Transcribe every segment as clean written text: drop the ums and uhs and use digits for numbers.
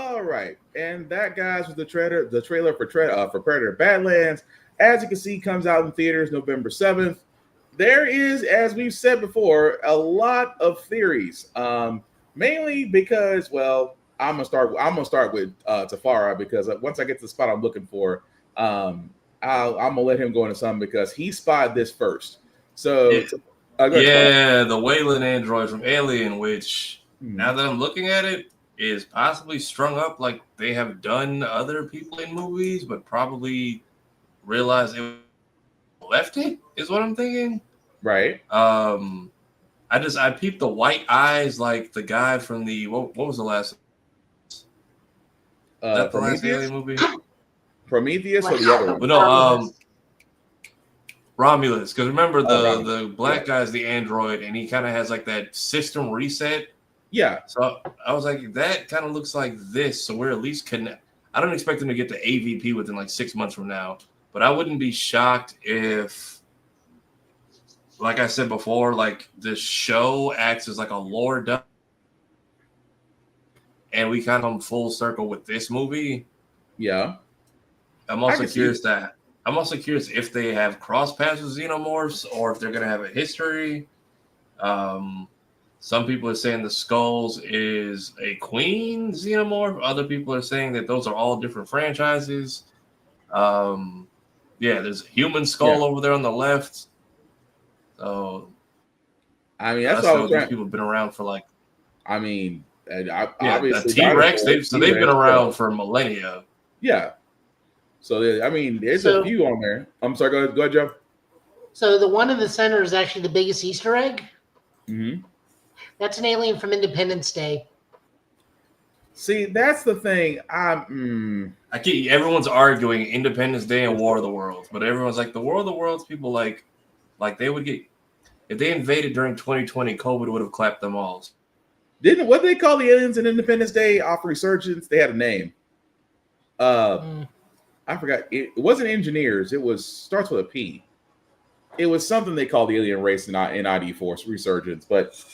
All right, and that, guys, was the trailer for Predator Badlands. As you can see, comes out in theaters November 7th. There is, as we've said before, a lot of theories. Mainly because, well, I'm gonna start with Tafara, because once I get to the spot I'm looking for, I'm gonna let him go into something because he spotted this first. So, the Wayland android from Alien, which now that I'm looking at it, is possibly strung up like they have done other people in movies, but probably realized it left it, is what I'm thinking. Right. I peeped the white eyes like the guy from the what was the last Prometheus? The last Alien movie? Prometheus or the other one? But no, Romulus. Because remember the black guy's the android, and he kind of has like that system reset. Yeah. So I was like, that kind of looks like this. So we're at least connect. I don't expect them to get to AVP within like 6 months from now, but I wouldn't be shocked if, like I said before, like the show acts as like a lore dump, and we kind of come full circle with this movie. Yeah. I'm also curious if they have cross paths with xenomorphs or if they're going to have a history. Some people are saying the Skulls is a queen xenomorph. Other people are saying that those are all different franchises. There's a human skull over there on the left. So, I mean, that's all these people have been around for like. I mean, obviously, T-Rex. They've been around for millennia. Yeah. So I mean, there's a few on there. I'm sorry. Go ahead, Joe. So the one in the center is actually the biggest Easter egg. Mm-hmm. That's an alien from Independence Day. See, that's the thing. Everyone's arguing Independence Day and War of the Worlds, but everyone's like the War of the Worlds people like they would get if they invaded during 2020, COVID would have clapped them all. What they call the aliens in Independence Day off Resurgence? They had a name. I forgot. It wasn't engineers. It was starts with a P. It was something they called the alien race in ID Force Resurgence, but.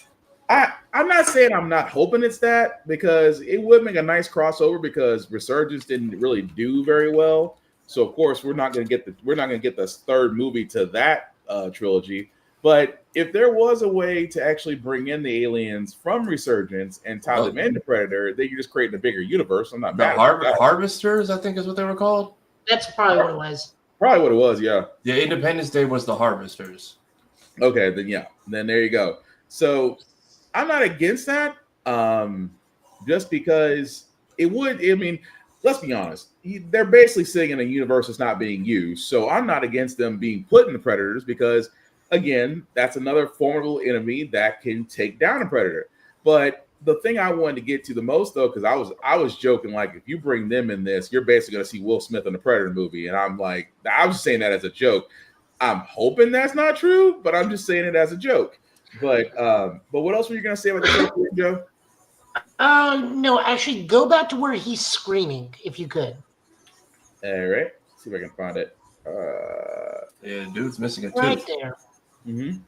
I'm not saying I'm not hoping it's that, because it would make a nice crossover, because Resurgence didn't really do very well. So of course we're not going to get this third movie to that trilogy. But if there was a way to actually bring in the aliens from Resurgence and tie them into Predator, then you're just creating a bigger universe. I'm not mad. Harvesters, I think, is what they were called. That's probably what it was. Probably what it was. Yeah. Yeah. Independence Day was the Harvesters. Okay. Then there you go. So. I'm not against that, just because it would. I mean, let's be honest. They're basically sitting in a universe that's not being used. So I'm not against them being put in the Predators, because, again, that's another formidable enemy that can take down a Predator. But the thing I wanted to get to the most, though, because I was joking, like, if you bring them in this, you're basically going to see Will Smith in the Predator movie. And I'm like, I was just saying that as a joke. I'm hoping that's not true, but I'm just saying it as a joke. But what else were you going to say about the film, Joe? No, actually, go back to where he's screaming, if you could. All right. See if I can find it. Dude's missing a tooth. Right there. Mm-hmm.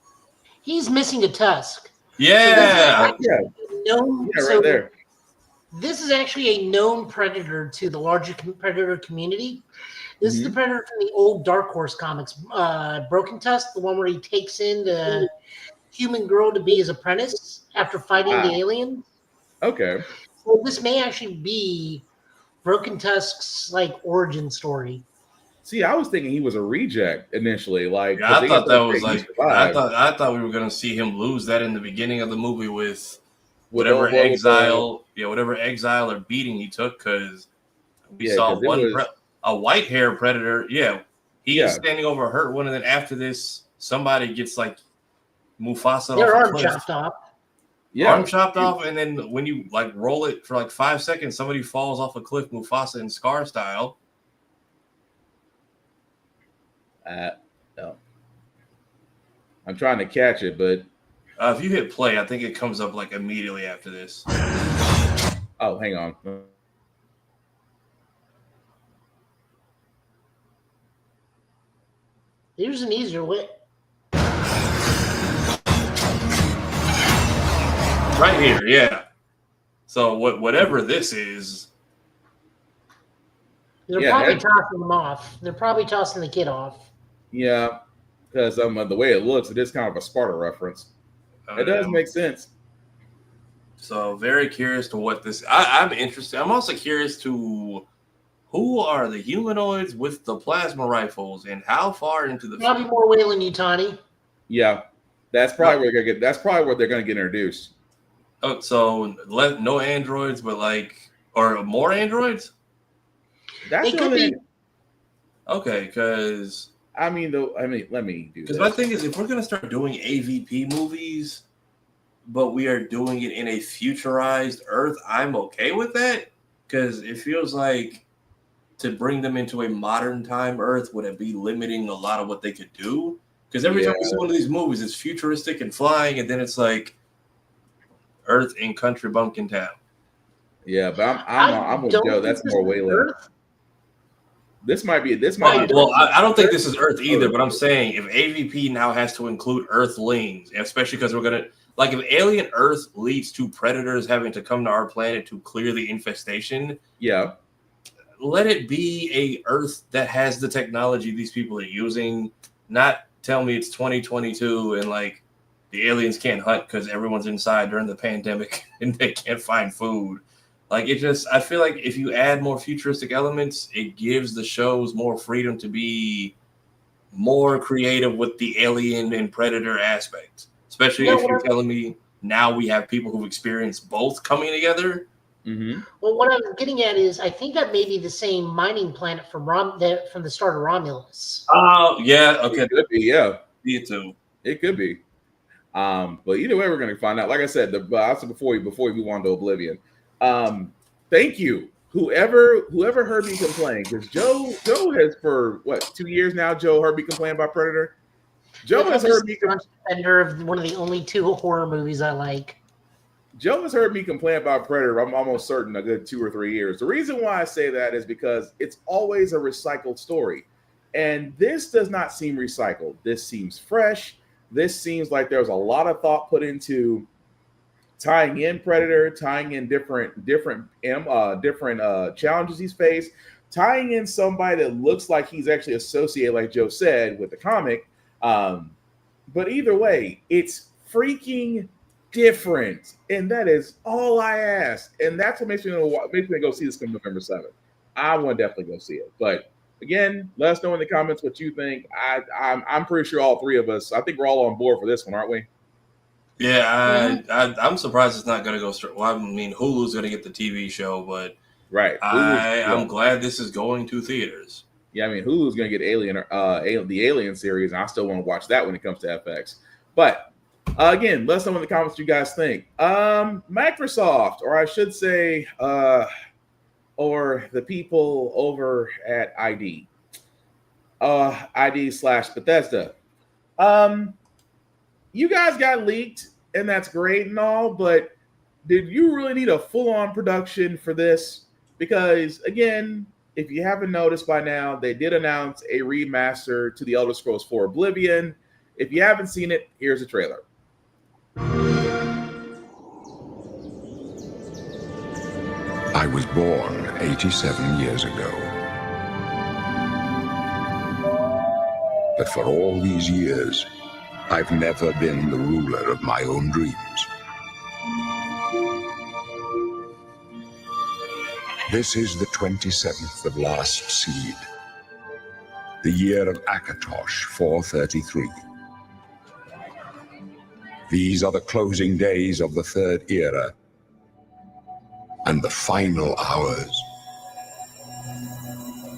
He's missing a tusk. Yeah. Right there. This is actually a known predator to the larger predator community. This is the predator from the old Dark Horse comics. Broken Tusk, the one where he takes in the human girl to be his apprentice after fighting the alien. Okay. So this may actually be Broken Tusk's like origin story. See, I was thinking he was a reject initially. Like, I thought that was like I thought we were gonna see him lose that in the beginning of the movie with whatever exile or beating he took, because we saw a white hair predator. Yeah, he's standing over hurt one, and then after this, somebody gets like Mufasa. Their arm chopped off. Yeah, arm chopped off, and then when you like roll it for like 5 seconds, somebody falls off a cliff, Mufasa in Scar style. No. I'm trying to catch it, but if you hit play, I think it comes up like immediately after this. Oh, hang on. Here's an easier way. Right here, yeah. So whatever this is, They're probably tossing them off. They're probably tossing the kid off. Yeah, because the way it looks, it is kind of a Sparta reference. It does make sense. So very curious to what this. I'm interested. I'm also curious to who are the humanoids with the plasma rifles and how far into the. Probably more Weyland-Yutani. Yeah, that's probably where they're gonna get. That's probably where they're gonna get introduced. Oh, so no androids, but or more androids. That's it could be. Okay, because let me do. Because my thing is, if we're gonna start doing AVP movies, but we are doing it in a futurized Earth, I'm okay with that because it feels like to bring them into a modern time Earth would it be limiting a lot of what they could do? Because every time we see one of these movies, it's futuristic and flying, and then it's like Earth in country bumpkin town. Yeah, but I'm with Joe. That's more Weyland. This might be. Well, I don't think this is Earth either. But I'm saying if AVP now has to include Earthlings, especially because we're gonna if alien Earth leads to predators having to come to our planet to clear the infestation. Yeah. Let it be a Earth that has the technology these people are using. Not tell me it's 2022 and the aliens can't hunt because everyone's inside during the pandemic and they can't find food. I feel like if you add more futuristic elements, it gives the shows more freedom to be more creative with the alien and predator aspects. Especially if you're telling me now we have people who've experienced both coming together. Mm-hmm. Well, what I'm getting at is I think that may be the same mining planet from the start of Romulus. Oh, yeah. Okay. It could be, yeah. Me too. It could be. But either way, we're going to find out. Like I said, before we move on to Oblivion, thank you, whoever heard me complain, because Joe has for 2 years now. Joe heard me complain about Predator. Joe has heard me defender of one of the only 2 horror movies I like. Joe has heard me complain about Predator. I'm almost certain a good 2 or 3 years. The reason why I say that is because it's always a recycled story, and this does not seem recycled. This seems fresh. This seems like there's a lot of thought put into tying in Predator, tying in different challenges he's faced, tying in somebody that looks like he's actually associated, like Joe said, with the comic. But either way, it's freaking different, and that is all I ask. And that's what makes me go see this come November 7th. I want to definitely go see it. But again, let us know in the comments what you think. I'm pretty sure all 3 of us, I think we're all on board for this one, aren't we? Yeah, I'm surprised it's not going to go straight. Well, I mean, Hulu's going to get the TV show, but right. I'm glad this is going to theaters. Yeah, I mean, Hulu's going to get the Alien series, and I still want to watch that when it comes to FX. But again, let us know in the comments what you guys think. Microsoft, or I should say, or the people over at ID/Bethesda. You guys got leaked, and that's great and all, but did you really need a full-on production for this? Because, again, if you haven't noticed by now, they did announce a remaster to The Elder Scrolls 4 Oblivion. If you haven't seen it, here's a trailer. I was born 87 years ago. But for all these years, I've never been the ruler of my own dreams. This is the 27th of Last Seed, the year of Akatosh 433. These are the closing days of the Third Era and the final hours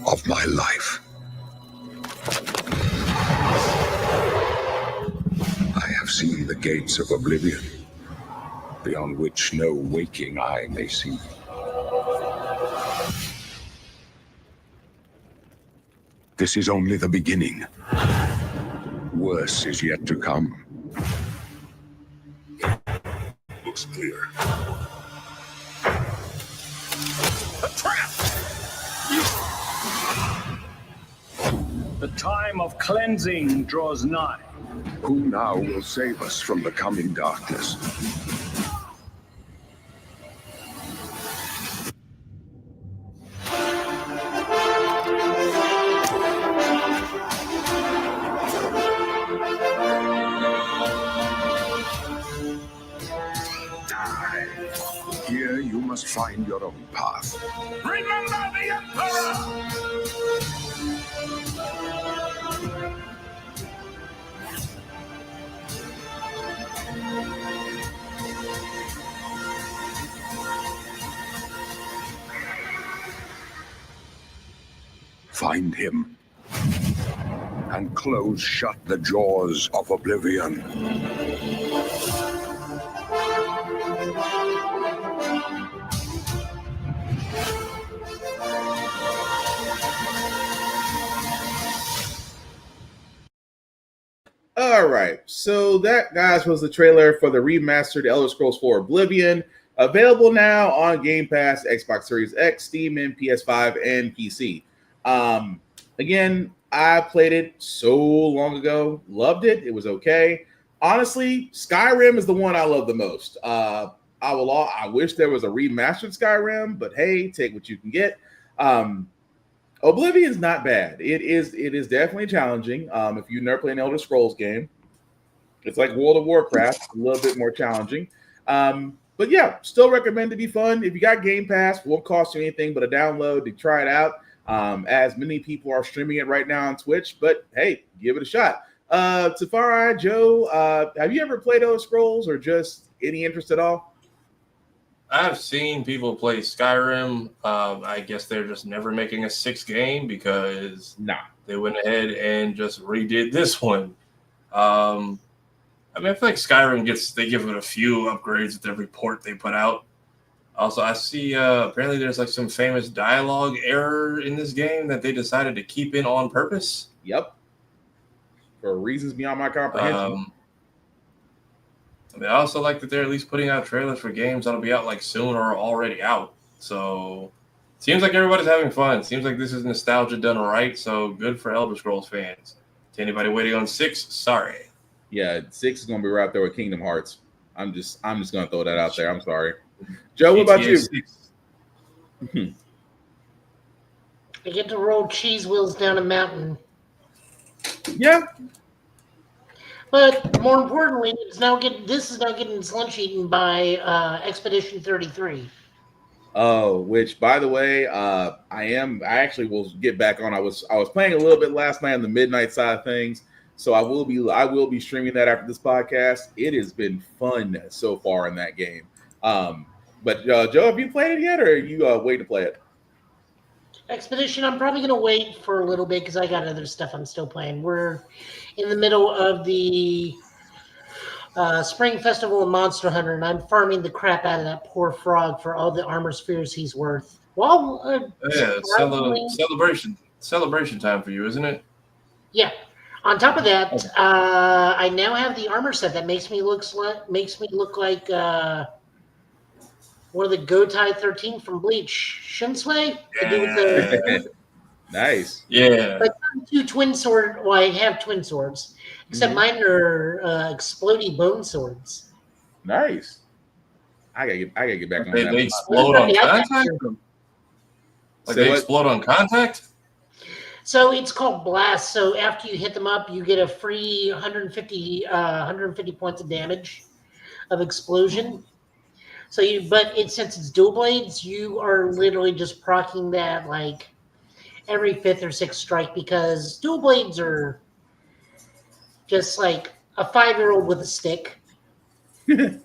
of my life. I have seen the gates of oblivion, beyond which no waking eye may see. This is only the beginning. Worse is yet to come. Looks clear. A trap! The time of cleansing draws nigh. Who now will save us from the coming darkness? Here you must find your own path. Remember the Emperor! Find him and close shut the jaws of oblivion. All right, so that, guys, was the trailer for the remastered Elder Scrolls 4 Oblivion, available now on Game Pass, Xbox Series X, Steam, and PS5 and PC. Again, I played it so long ago, loved it. It was okay. Honestly, Skyrim is the one I love the most. I wish there was a remastered Skyrim, but hey, take what you can get. Oblivion's not bad. It is definitely challenging. If you've never played an Elder Scrolls game, it's like World of Warcraft, a little bit more challenging. But yeah, still recommend to be fun. If you got Game Pass, won't cost you anything but a download to try it out. As many people are streaming it right now on Twitch, but hey, give it a shot. Tafari, Joe, have you ever played Elder Scrolls or just any interest at all? I've seen people play Skyrim. I guess they're just never making a 6th game because they went ahead and just redid this one. I mean, I feel like Skyrim they give it a few upgrades with every port they put out. Also, I see apparently there's like some famous dialogue error in this game that they decided to keep in on purpose. Yep. For reasons beyond my comprehension. I mean, I also like that they're at least putting out trailers for games that'll be out like soon or already out. So seems like everybody's having fun. Seems like this is nostalgia done right. So good for Elder Scrolls fans. To anybody waiting on 6, sorry. Yeah, 6 is gonna be right there with Kingdom Hearts. I'm just gonna throw that out there. I'm sorry. Joe, what about you? I get to roll cheese wheels down a mountain. Yeah. But more importantly, this is now getting its lunch eaten by Expedition 33. Oh, which by the way, I actually will get back on. I was playing a little bit last night on the midnight side of things, so I will be streaming that after this podcast. It has been fun so far in that game. But Joe, have you played it yet, or are you waiting to play it? Expedition, I'm probably going to wait for a little bit because I got other stuff I'm still playing. We're in the middle of the Spring Festival of Monster Hunter, and I'm farming the crap out of that poor frog for all the armor spheres he's worth. Well, celebration time for you, isn't it? Yeah. On top of that, I now have the armor set that makes me look like one of the Gotai 13 from Bleach. Shinsui? Yeah. Nice. Yeah. But two twin swords. Well, I have twin swords, except mine are explodey bone swords. Nice. I gotta get back on that. They explode on contact? Like they explode on contact? So it's called Blast. So after you hit them up, you get a free 150 points of damage of explosion. So since it's dual blades, you are literally just proccing that like every 5th or 6th strike because dual blades are just like a 5-year-old with a stick.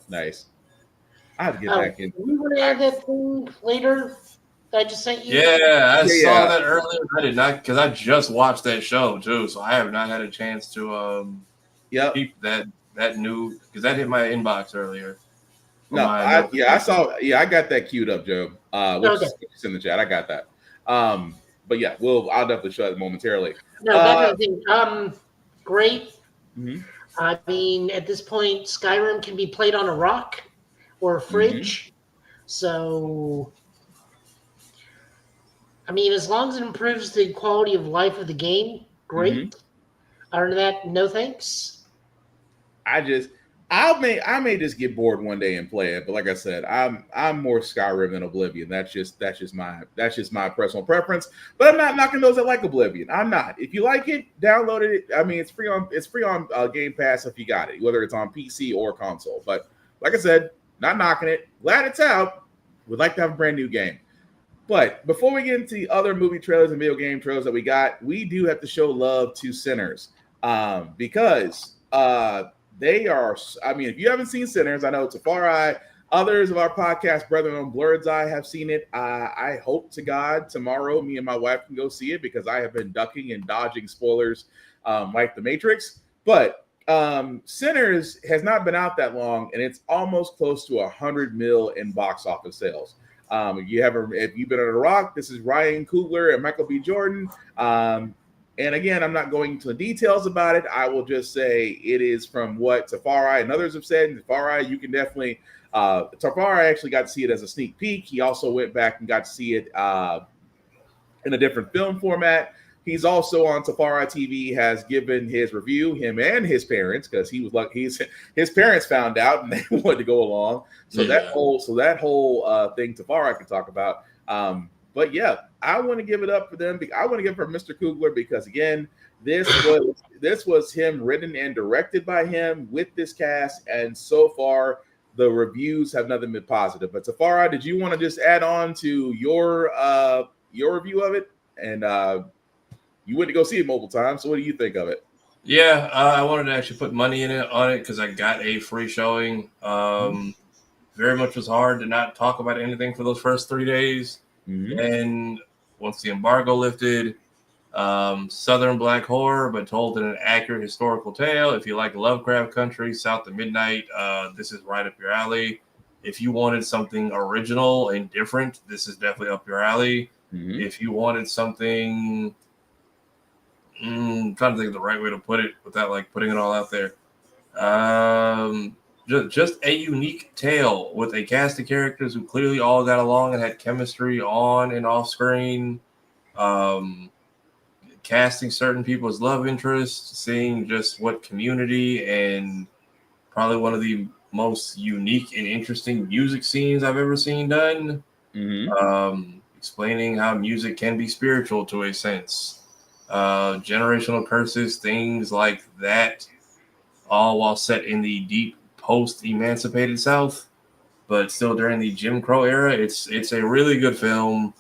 Nice. I have to get back in. You want to add that thing later that I just sent you? Yeah, I saw that earlier. I did not, because I just watched that show too, so I have not had a chance to keep that new, because that hit my inbox earlier. No, I saw. Yeah, I got that queued up, Joe. It's in the chat. I got that. But yeah, I'll definitely show it momentarily. No, definitely. Great. Mm-hmm. I mean, at this point, Skyrim can be played on a rock or a fridge. Mm-hmm. So, I mean, as long as it improves the quality of life of the game, great. Mm-hmm. Other than that, no thanks. I may just get bored one day and play it, but like I said, I'm more Skyrim than Oblivion. That's just my personal preference. But I'm not knocking those that like Oblivion. I'm not. If you like it, download it. I mean, it's free on Game Pass if you got it, whether it's on PC or console. But like I said, Not knocking it. Glad it's out. Would like to have a brand new game. But before we get into the other movie trailers and video game trailers that we got, we do have to show love to Sinners because they are. I mean, if you haven't seen Sinners, I know it's a far eye. Others of our podcast brethren on Blurred's Eye have seen it. I hope to God tomorrow me and my wife can go see it because I have been ducking and dodging spoilers like The Matrix. But Sinners has not been out that long, and it's almost close to 100 mil in box office sales. If you've been on a rock, this is Ryan Coogler and Michael B. Jordan. And again, I'm not going into the details about it. I will just say it is from what Tafari and others have said. Tafari, you can definitely. Tafari actually got to see it as a sneak peek. He also went back and got to see it in a different film format. He's also on Tafari TV, has given his review, him and his parents, because he was like his parents found out and they wanted to go along. So that whole thing Tafari can talk about. But yeah, I want to give it up for them. I want to give it for Mr. Coogler because again, this was him written and directed by him with this cast, and so far the reviews have nothing been positive. But Tafari, did you want to just add on to your review of it? And you went to go see it multiple times, so what do you think of it? Yeah, I wanted to actually put money on it because I got a free showing. Very much was hard to not talk about anything for those first 3 days. Mm-hmm. And once the embargo lifted, Southern Black horror, but told in an accurate historical tale. If you like Lovecraft Country, South of Midnight, this is right up your alley. If you wanted something original and different, this is definitely up your alley. Mm-hmm. If you wanted something, I'm trying to think of the right way to put it without like putting it all out there. Just a unique tale with a cast of characters who clearly all got along and had chemistry on and off screen. Casting certain people as love interests, seeing just what community and probably one of the most unique and interesting music scenes I've ever seen done. Mm-hmm. Explaining how music can be spiritual to a sense. Generational curses, things like that, all while set in the deep post-emancipated South, but still during the Jim Crow era. It's a really good film.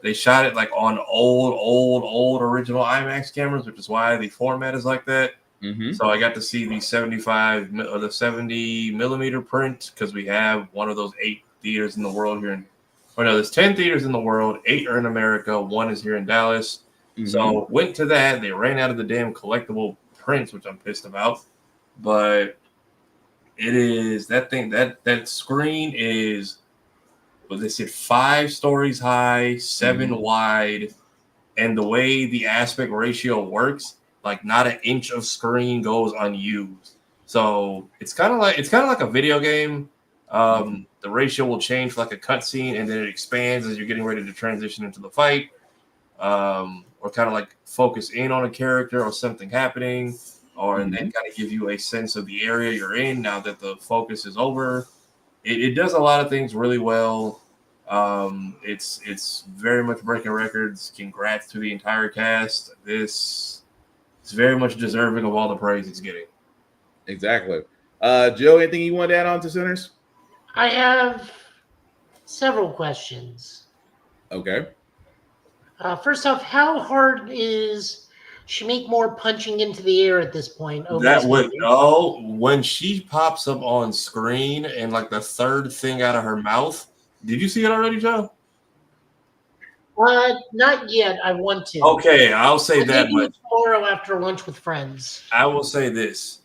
They shot it like on old original IMAX cameras, which is why the format is like that. Mm-hmm. So I got to see the 75 or the 70 millimeter print because we have one of those 8 theaters in the world here. There's 10 theaters in the world. 8 are in America. 1 is here in Dallas. Mm-hmm. So went to that. They ran out of the damn collectible prints, which I'm pissed about. But it is that thing that screen is. Well, they said 5 stories high, 7 wide, and the way the aspect ratio works, like not an inch of screen goes unused. So it's kind of like a video game. The ratio will change for like a cutscene, and then it expands as you're getting ready to transition into the fight, or kind of like focus in on a character or something happening, or and then kind of give you a sense of the area you're in now that the focus is over. It does a lot of things really well. It's very much breaking records. Congrats to the entire cast. This is very much deserving of all the praise it's getting. Exactly. Joe, anything you want to add on to Sinners? I have several questions. Okay. First off, how hard is Shamik Moore punching into the air at this point? When she pops up on screen and like the third thing out of her mouth. Did you see it already, Joe? Not yet. I want to. Okay, I'll say that much. Tomorrow after lunch with friends. I will say this.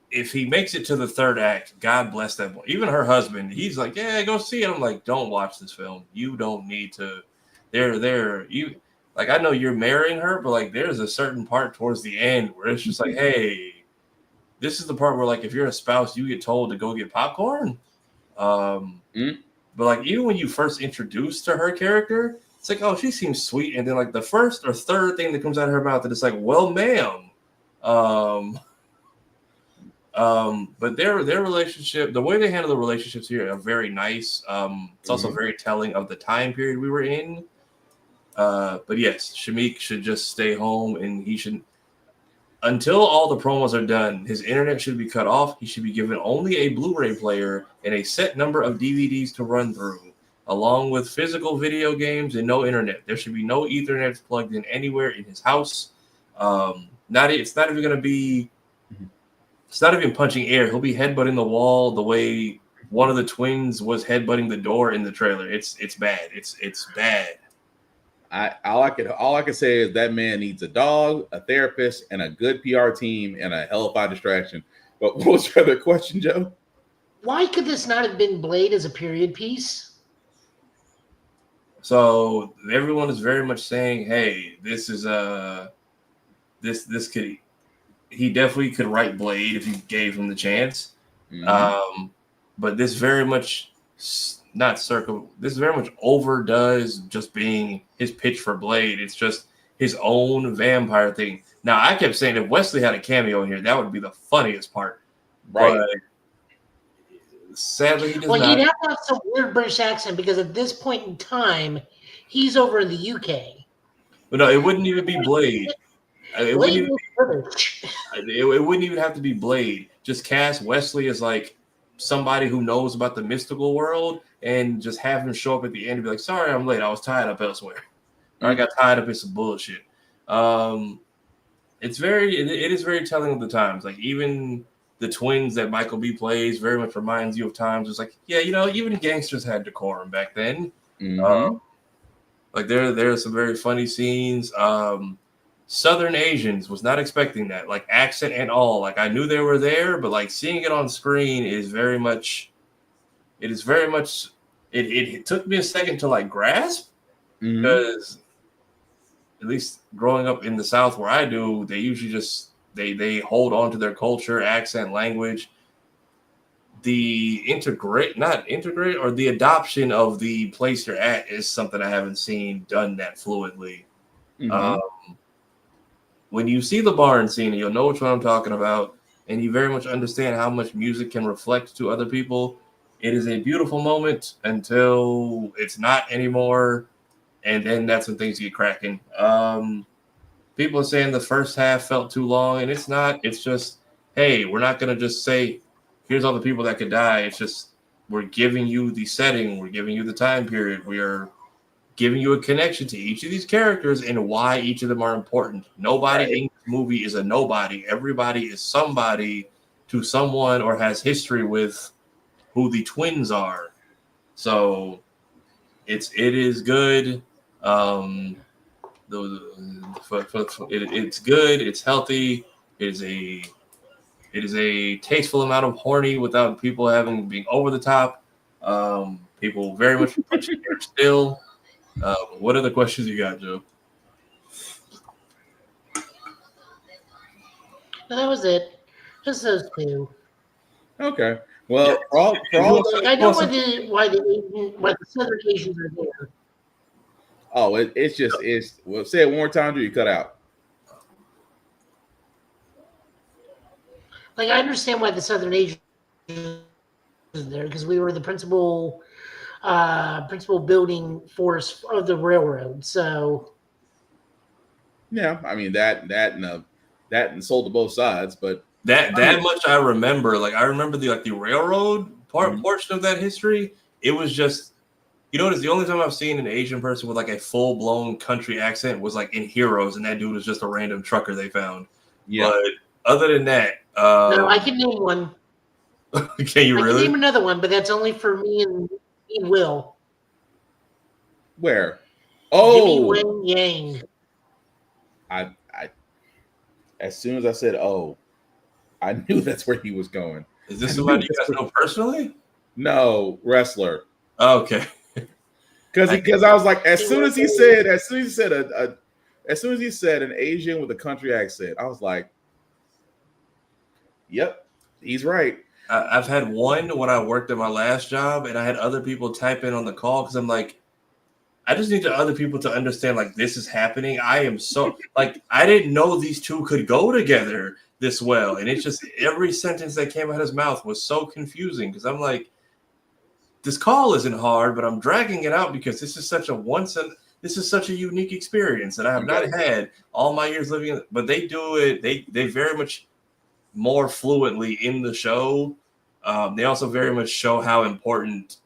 If he makes it to the third act, God bless that boy. Even her husband, he's like, yeah, go see it. I'm like, don't watch this film. You don't need to. You like, I know you're marrying her, but like, there's a certain part towards the end where it's just like, hey, this is the part where like, if you're a spouse, you get told to go get popcorn. But like, even when you first introduced to her character, it's like, oh, she seems sweet, and then like the first or third thing that comes out of her mouth, and it's like, well, ma'am. But their relationship, the way they handle the relationships here are very nice. It's also very telling of the time period we were in. But yes, Shamik should just stay home, and he should. until all the promos are done, his internet should be cut off. He should be given only a Blu-ray player and a set number of DVDs to run through, along with physical video games and no internet. There should be no Ethernet plugged in anywhere in his house. It's not even going to be. It's not even punching air. He'll be headbutting the wall the way one of the twins was headbutting the door in the trailer. It's bad. It's bad. All I can say is that man needs a dog, a therapist, and a good PR team, and a hell of a distraction. But what was your other question, Joe? Why could this not have been Blade as a period piece? So everyone is very much saying, "Hey, this is this could he definitely could write Blade if you gave him the chance." Mm-hmm. But this very much This very much overdoes just being his pitch for Blade. It's just his own vampire thing. Now, I kept saying if Wesley had a cameo in here, that would be the funniest part. Right. But sadly, he does not. Well, you'd have to have some weird British accent because at this point in time, he's over in the UK. But no, it wouldn't even be Blade. It wouldn't even have to be Blade. Just cast Wesley as like somebody who knows about the mystical world and just have him show up at the end and be like, "Sorry, I'm late. I was tied up elsewhere. Or I got tied up in some bullshit." It is very telling of the times. Like even the twins that Michael B plays very much reminds you of times. It's like, yeah, even gangsters had decorum back then. Mm-hmm. Like there are some very funny scenes. Southern Asians, was not expecting that, like accent and all. Like I knew they were there, but like seeing it on screen is very much. It took me a second to like grasp because at least growing up in the South where I do, they usually just they hold on to their culture, accent, language. The adoption of the place you're at is something I haven't seen done that fluidly. Mm-hmm. When you see the barn scene, you'll know which one I'm talking about, and you very much understand how much music can reflect to other people. It is a beautiful moment until it's not anymore, and then that's when things get cracking. People are saying the first half felt too long, and it's not. It's just, hey, we're not going to just say, here's all the people that could die. It's just we're giving you the setting. We're giving you the time period. We are giving you a connection to each of these characters and why each of them are important. Nobody in this movie is a nobody. Everybody is somebody to someone or has history with who the twins are. So it is good. It's good. It's healthy. It is a tasteful amount of horny without people being over the top. People very much punching air still. What other questions you got, Joe? No, that was it. Just those two. Okay. Well, I know why the Southern Asians are there. Oh, well, say it one more time, or you cut out. Like I understand why the Southern Asians are there because we were the principal building force of the railroad. So yeah, I mean that and sold to both sides, but that much I remember. Like I remember the railroad portion of that history. It was just, it's the only time I've seen an Asian person with like a full blown country accent was like in Heroes, and that dude was just a random trucker they found. Yeah. But other than that, no, I can name one. Can you really? I can name another one, but that's only for me and Will. Where? Oh, Jimmy Wen Yang. I as soon as I said "oh," I knew that's where he was going. Is this somebody you guys know personally? No, wrestler. Oh, okay. Because I was like, as soon as he said an Asian with a country accent, I was like, "Yep, he's right." I've had one when I worked at my last job, and I had other people type in on the call because I'm like, I just need other people to understand, like, this is happening. I am so, like, I didn't know these two could go together this well. And it's just every sentence that came out of his mouth was so confusing because I'm like, this call isn't hard, but I'm dragging it out because this is such a this is such a unique experience that I have not had all my years living in. But they do it. They very much more fluently in the show. They also very much show how important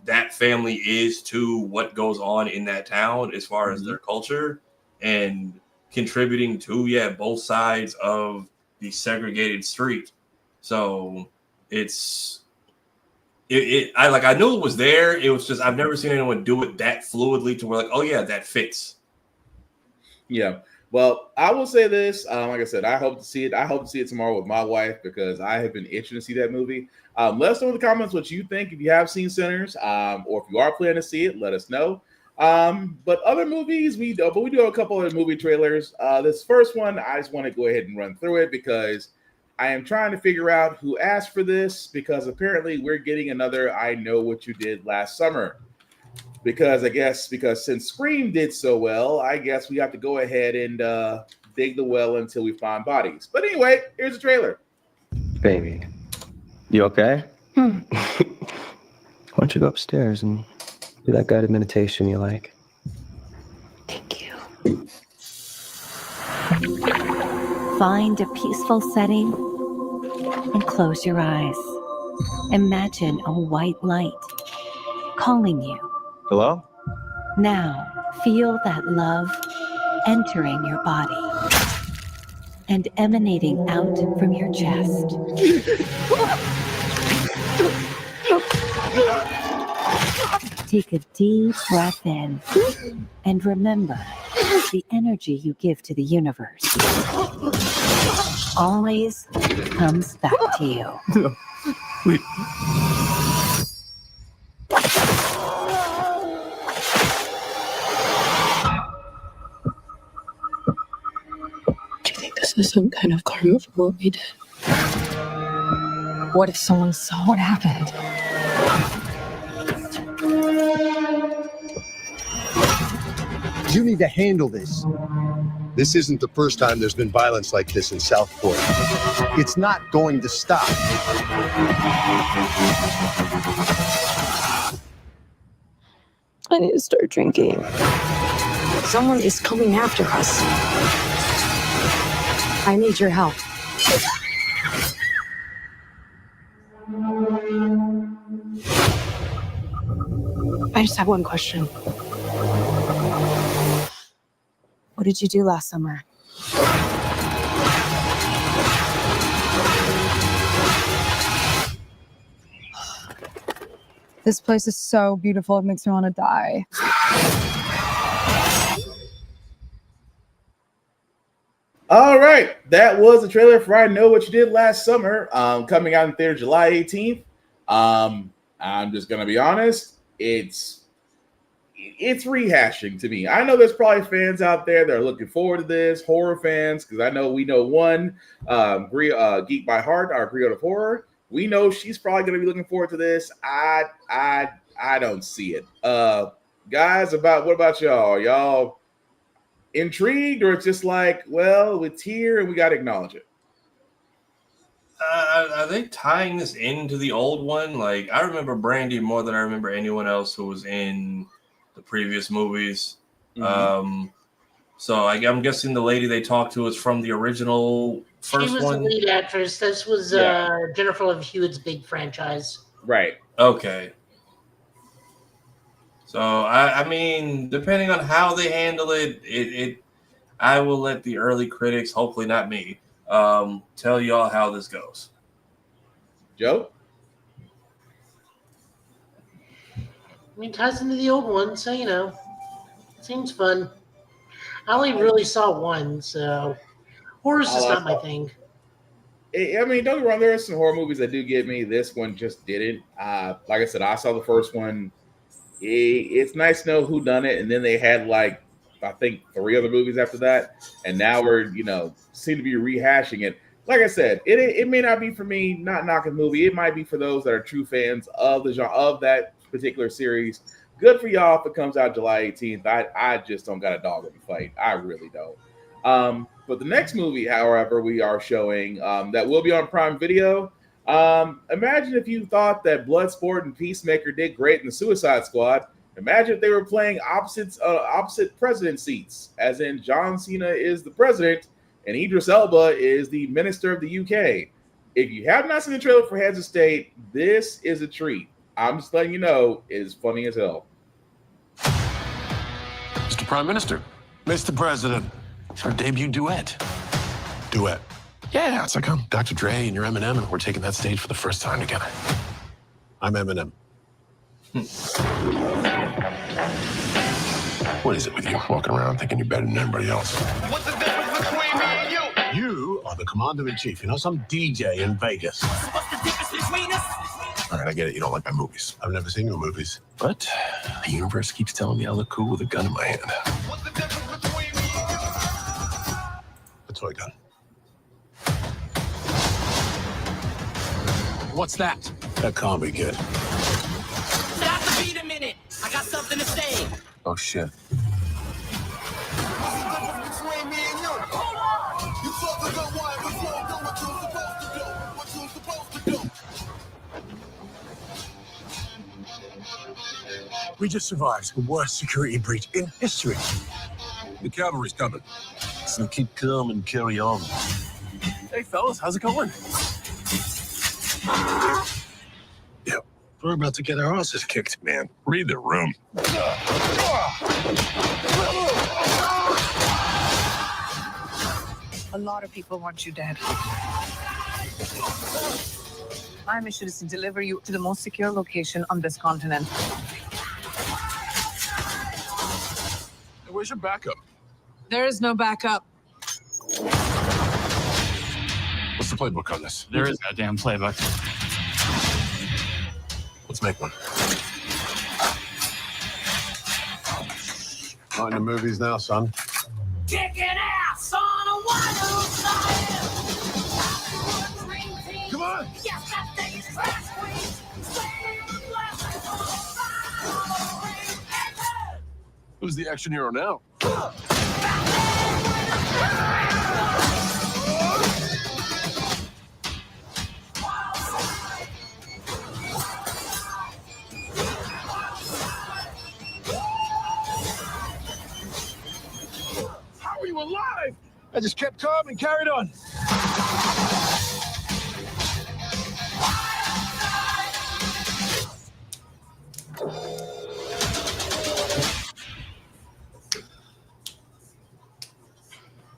that family is to what goes on in that town as far as their culture and contributing to both sides of the segregated street. So I knew it was there. It was just I've never seen anyone do it that fluidly to where like, oh yeah, that fits. Yeah. Well, I will say this. Like I said, I hope to see it. I hope to see it tomorrow with my wife because I have been itching to see that movie. Let us know in the comments what you think if you have seen Sinners, or if you are planning to see it. Let us know. But other movies, we do a couple of movie trailers. This first one, I just want to go ahead and run through it because I am trying to figure out who asked for this because apparently we're getting another I Know What You Did Last Summer. Because since Scream did so well, I guess we have to go ahead and dig the well until we find bodies. But anyway, here's the trailer. Baby, you okay? Why don't you go upstairs and do that guided meditation you like? Thank you. Find a peaceful setting and close your eyes. Imagine a white light calling you. Hello? Now, feel that love entering your body and emanating out from your chest. Take a deep breath in and remember the energy you give to the universe always comes back to you. No, please. Do you think this is some kind of karma for what we did? What if someone saw what happened? You need to handle this. This isn't the first time there's been violence like this in Southport. It's not going to stop. I need to start drinking. Someone is coming after us. I need your help. I just have one question. What did you do last summer? This place is so beautiful, it makes me want to die. All right, that was the trailer for I Know What You Did Last Summer, coming out in theater July 18th. I'm just gonna be honest, it's rehashing to me. I know there's probably fans out there that are looking forward to this, horror fans, because I know we know one, Geek by Heart, our Griot of Horror. We know she's probably gonna be looking forward to this. I don't see it. Guys, what about y'all? Y'all intrigued, or it's just like, well, it's here and we got to acknowledge it? Are they tying this into the old one? Like, I remember Brandy more than I remember anyone else who was in the previous movies. So I'm guessing the lady they talked to is from the original first one. She was the lead actress. This was Jennifer Love Hewitt's big franchise. Right. Okay. So, I mean, depending on how they handle it, I will let the early critics, hopefully not me, tell y'all how this goes. Joe? I mean, it ties into the old one, so, it seems fun. I only really saw one, so horror's just not my thing. I mean, don't get me wrong, there are some horror movies that do get me. This one just didn't. Like I said, I saw the first one. It's nice to know who done it, and then they had I think 3 other movies after that, and now we're seem to be rehashing it. Like I said, it may not be for me, not knocking the movie. It might be for those that are true fans of the genre of that particular series. Good for y'all if it comes out July 18th. I just don't got a dog in the fight. I really don't. But the next movie, however, we are showing that will be on Prime Video. Imagine if you thought that Bloodsport and Peacemaker did great in the Suicide Squad, Imagine if they were playing opposite president seats, as in John Cena is the president and Idris Elba is the minister of the UK. If you have not seen the trailer for Heads of State, this is a treat. I'm just letting you know, it is funny as hell. Mr. Prime Minister. Mr. President. It's our debut duet. Duet. Yeah, it's like I'm Dr. Dre and you're Eminem, and we're taking that stage for the first time together. I'm Eminem. What is it with you walking around thinking you're better than everybody else? What's the difference between me and you? You are the commander-in-chief. You're not some DJ in Vegas. What's the difference between us? All right, I get it. You don't like my movies. I've never seen your movies. But the universe keeps telling me I look cool with a gun in my hand. What's the difference between me and you? A toy gun. What's that? That can't be good. Stop the beat a minute. I got something to say. Oh, shit. Between me and you. Hold on. You talk about why before you know what you're supposed to do. What you're supposed to do. We just survived the worst security breach in history. The cavalry's coming. So keep calm and carry on. Hey, fellas, how's it going? Yeah, we're about to get our asses kicked, man. Read the room. A lot of people want you dead. My mission is to deliver you to the most secure location on this continent. Hey, where's your backup? There is no backup. What's the playbook on this? There is no damn playbook. Let's make one. Not in the movies now, son. Kicking ass on a wild side. Come on! Yes, that thing is trash queen. Who's the action hero now? How are you alive? I just kept calm and carried on.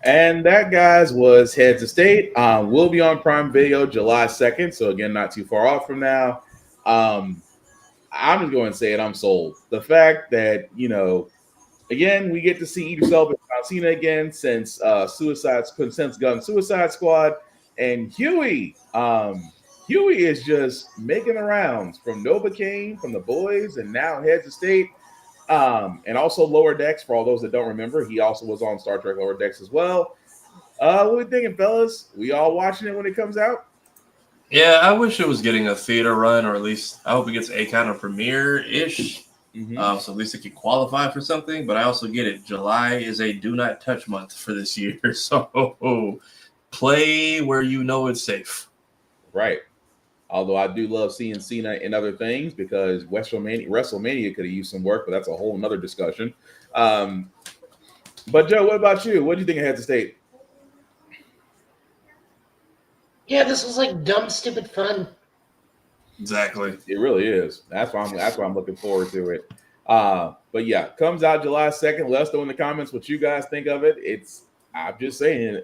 And that, guys, was Heads of State. We'll be on Prime Video July 2nd. So, again, not too far off from now. I'm just going to say it. I'm sold. The fact that, again, we get to see Idris Elba and John Cena again since Gun Suicide Squad. And Huey is just making the rounds from Novocaine, from The Boys, and now Heads of State. And also Lower Decks, for all those that don't remember. He also was on Star Trek Lower Decks as well. What are we thinking, fellas? We all watching it when it comes out? Yeah, I wish it was getting a theater run, or at least I hope it gets a kind of premiere-ish. Mm-hmm. So at least it could qualify for something. But I also get it. July is a do not touch month for this year. So play where you know it's safe. Right. Although I do love seeing Cena in other things, because WrestleMania could have used some work, but that's a whole nother discussion. But Joe, what about you? What do you think of Heads of State? Yeah, this was like dumb, stupid fun. Exactly. It really is. That's why I'm looking forward to it. But yeah, comes out July 2nd. Let us know in the comments what you guys think of it. I'm just saying,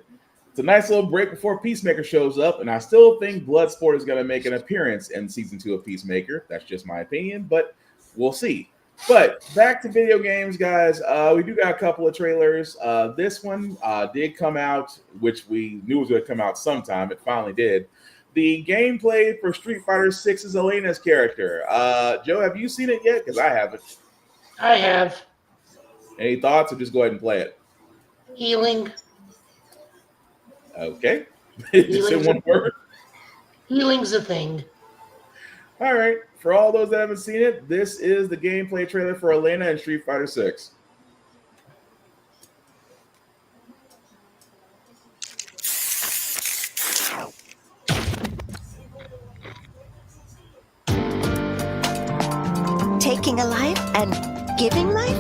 it's a nice little break before Peacemaker shows up, and I still think Bloodsport is going to make an appearance in season 2 of Peacemaker. That's just my opinion, but we'll see. But back to video games, guys. We do got a couple of trailers. This one did come out, which we knew was going to come out sometime. It finally did. The gameplay for Street Fighter 6's Elena's character. Joe, have you seen it yet? Because I haven't. I have. Any thoughts, or just go ahead and play it? Healing. Okay. Just in one word. Healing's a thing. All right. For all those that haven't seen it, this is the gameplay trailer for Elena in Street Fighter 6. Taking a life and Giving life?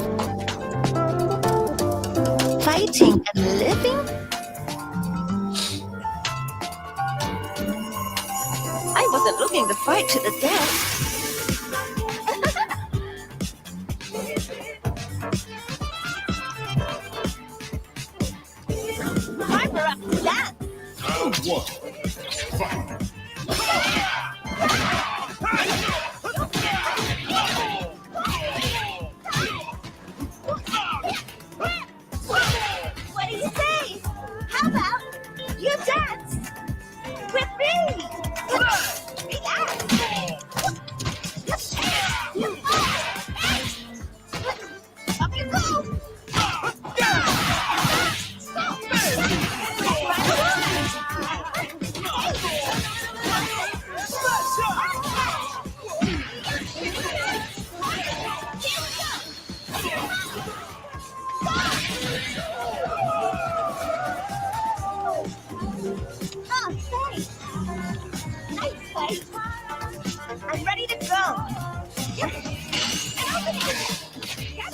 Fighting and living? I wasn't looking to fight to the death. Harper up to that. Round one. Fight. What do you say? How about you dance with me? Relax. Up you go. Oh, thanks. Nice fight. I'm ready to go. Yep. And open it. Yes,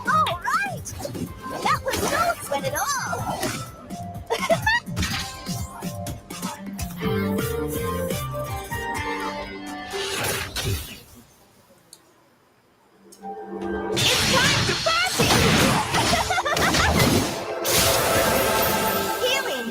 all right. That was no sweat at all. It's time to party! Healing.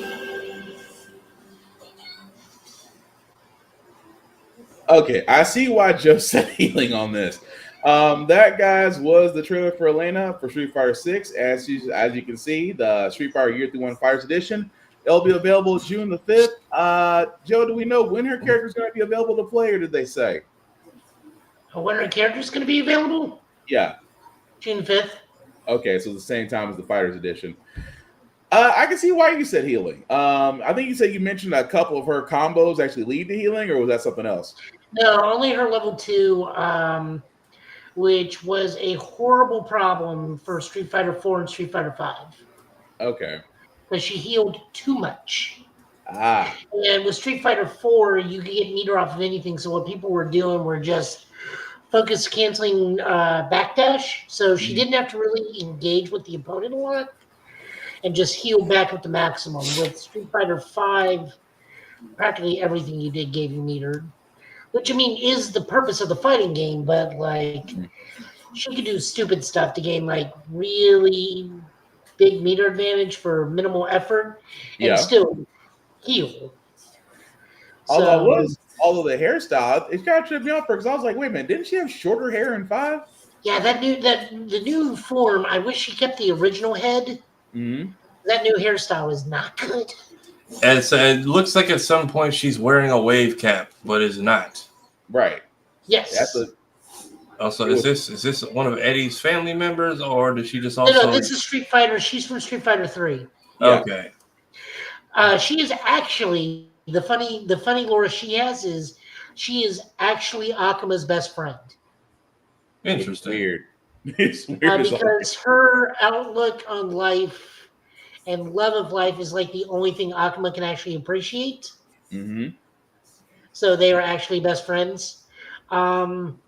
Okay, I see why Joe said healing on this. That, guys, was the trailer for Elena for Street Fighter 6. As you can see, the Street Fighter Year 1 Fighters Edition. It'll be available June the 5th. Joe, do we know when her character is going to be available to play, or did they say? When her character is going to be available? Yeah. June 5th. Okay, so the same time as the Fighters Edition. I can see why you said healing. I think you mentioned a couple of her combos actually lead to healing, or was that something else? No, only her level 2, which was a horrible problem for Street Fighter 4 and Street Fighter 5. Okay. Because she healed too much. Ah. And with Street Fighter 4, you could get meter off of anything. So what people were doing were just focus canceling backdash. So she didn't have to really engage with the opponent a lot and just heal back with the maximum. With Street Fighter 5, practically everything you did gave you metered. Which, I mean, is the purpose of the fighting game, but, like, she could do stupid stuff to gain, like, really big meter advantage for minimal effort and still heal. Although the hairstyle, it kind of tripped me off because I was like, wait a minute, didn't she have shorter hair in 5? Yeah, the new form, I wish she kept the original head. Mm-hmm. That new hairstyle is not good. And so it looks like at some point she's wearing a wave cap, but is not. Right. Yes. Also, is this one of Eddie's family members, or does she just also? No, this is Street Fighter. She's from Street Fighter 3. Okay. She is actually the funny lore she has is she is actually Akuma's best friend. Interesting. It's weird. Because her outlook on life and love of life is like the only thing Akuma can actually appreciate. Mm-hmm. So they are actually best friends. Because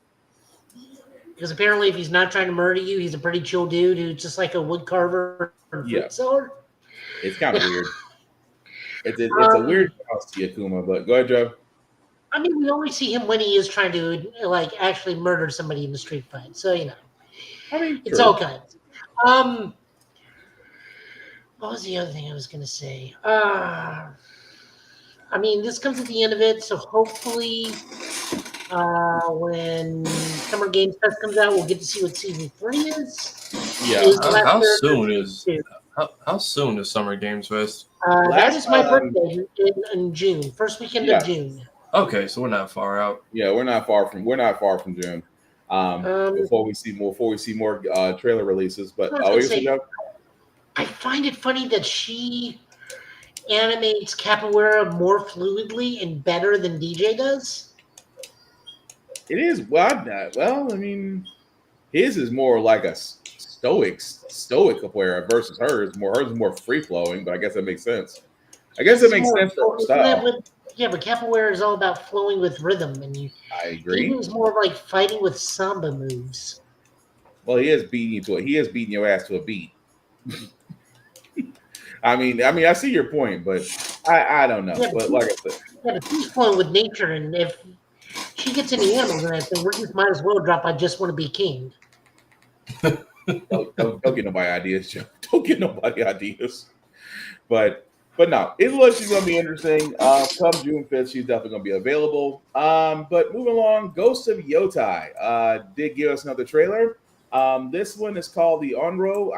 apparently if he's not trying to murder you, he's a pretty chill dude who's just like a wood carver or fruit seller. It's kind of weird. It's a weird house to Akuma, but go ahead, Joe. I mean, we only see him when he is trying to like actually murder somebody in the street fight. So, you know. I mean, it's all kinds. What was the other thing I was going to say? I mean, this comes at the end of it, so hopefully When Summer Games Fest comes out, we'll get to see what season 3 is. Yeah. How soon is Summer Games Fest? That is my birthday in June, first weekend of June. Okay, so we're not far out. Yeah, we're not far from June. Before we see more trailer releases, but I find it funny that she animates capoeira more fluidly and better than DJ does. It is well. I mean, his is more like a stoic capoeira versus hers. Hers is more free flowing, but I guess that makes sense. I guess it makes sense for her style. Yeah, but capoeira is all about flowing with rhythm, and I agree. DJ's more like fighting with samba moves. Well, he is beating you to it. He is beating your ass to a beat. I mean, I see your point, but I don't know. Yeah, but like I said, but she's flowing with nature, and if she gets any animals in that thing, we just might as well drop "I Just Want to Be King." don't get nobody ideas, Joe. Don't get nobody ideas. But no, it looks she's gonna be interesting. Come June 5th, she's definitely gonna be available. But moving along, Ghost of Yotai did give us another trailer. This one is called the Onro.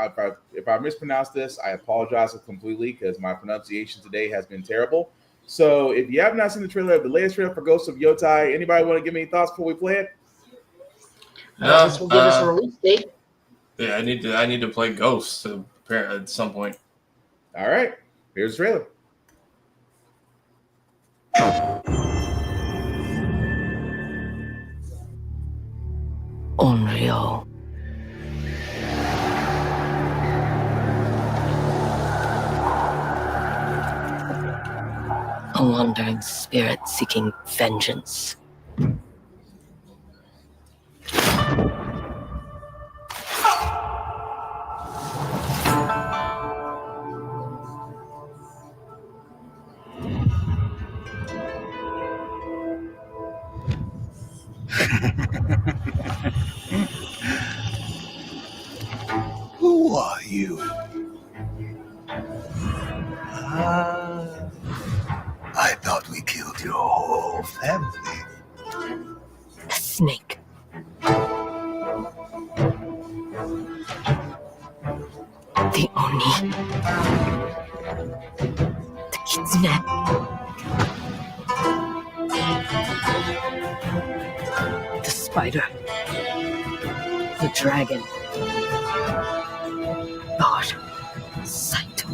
If I mispronounce this, I apologize completely because my pronunciation today has been terrible. So if you have not seen the trailer of the latest trailer for Ghost of Yotai, anybody want to give me any thoughts before we play it? This will give us a release date. Yeah, I need to play Ghost at some point. All right, here's the trailer. Onryo. A wandering spirit seeking vengeance. Who are you? I thought we killed your whole family. A snake. The Oni. The Kitsune. The spider. The dragon. Lord Saito.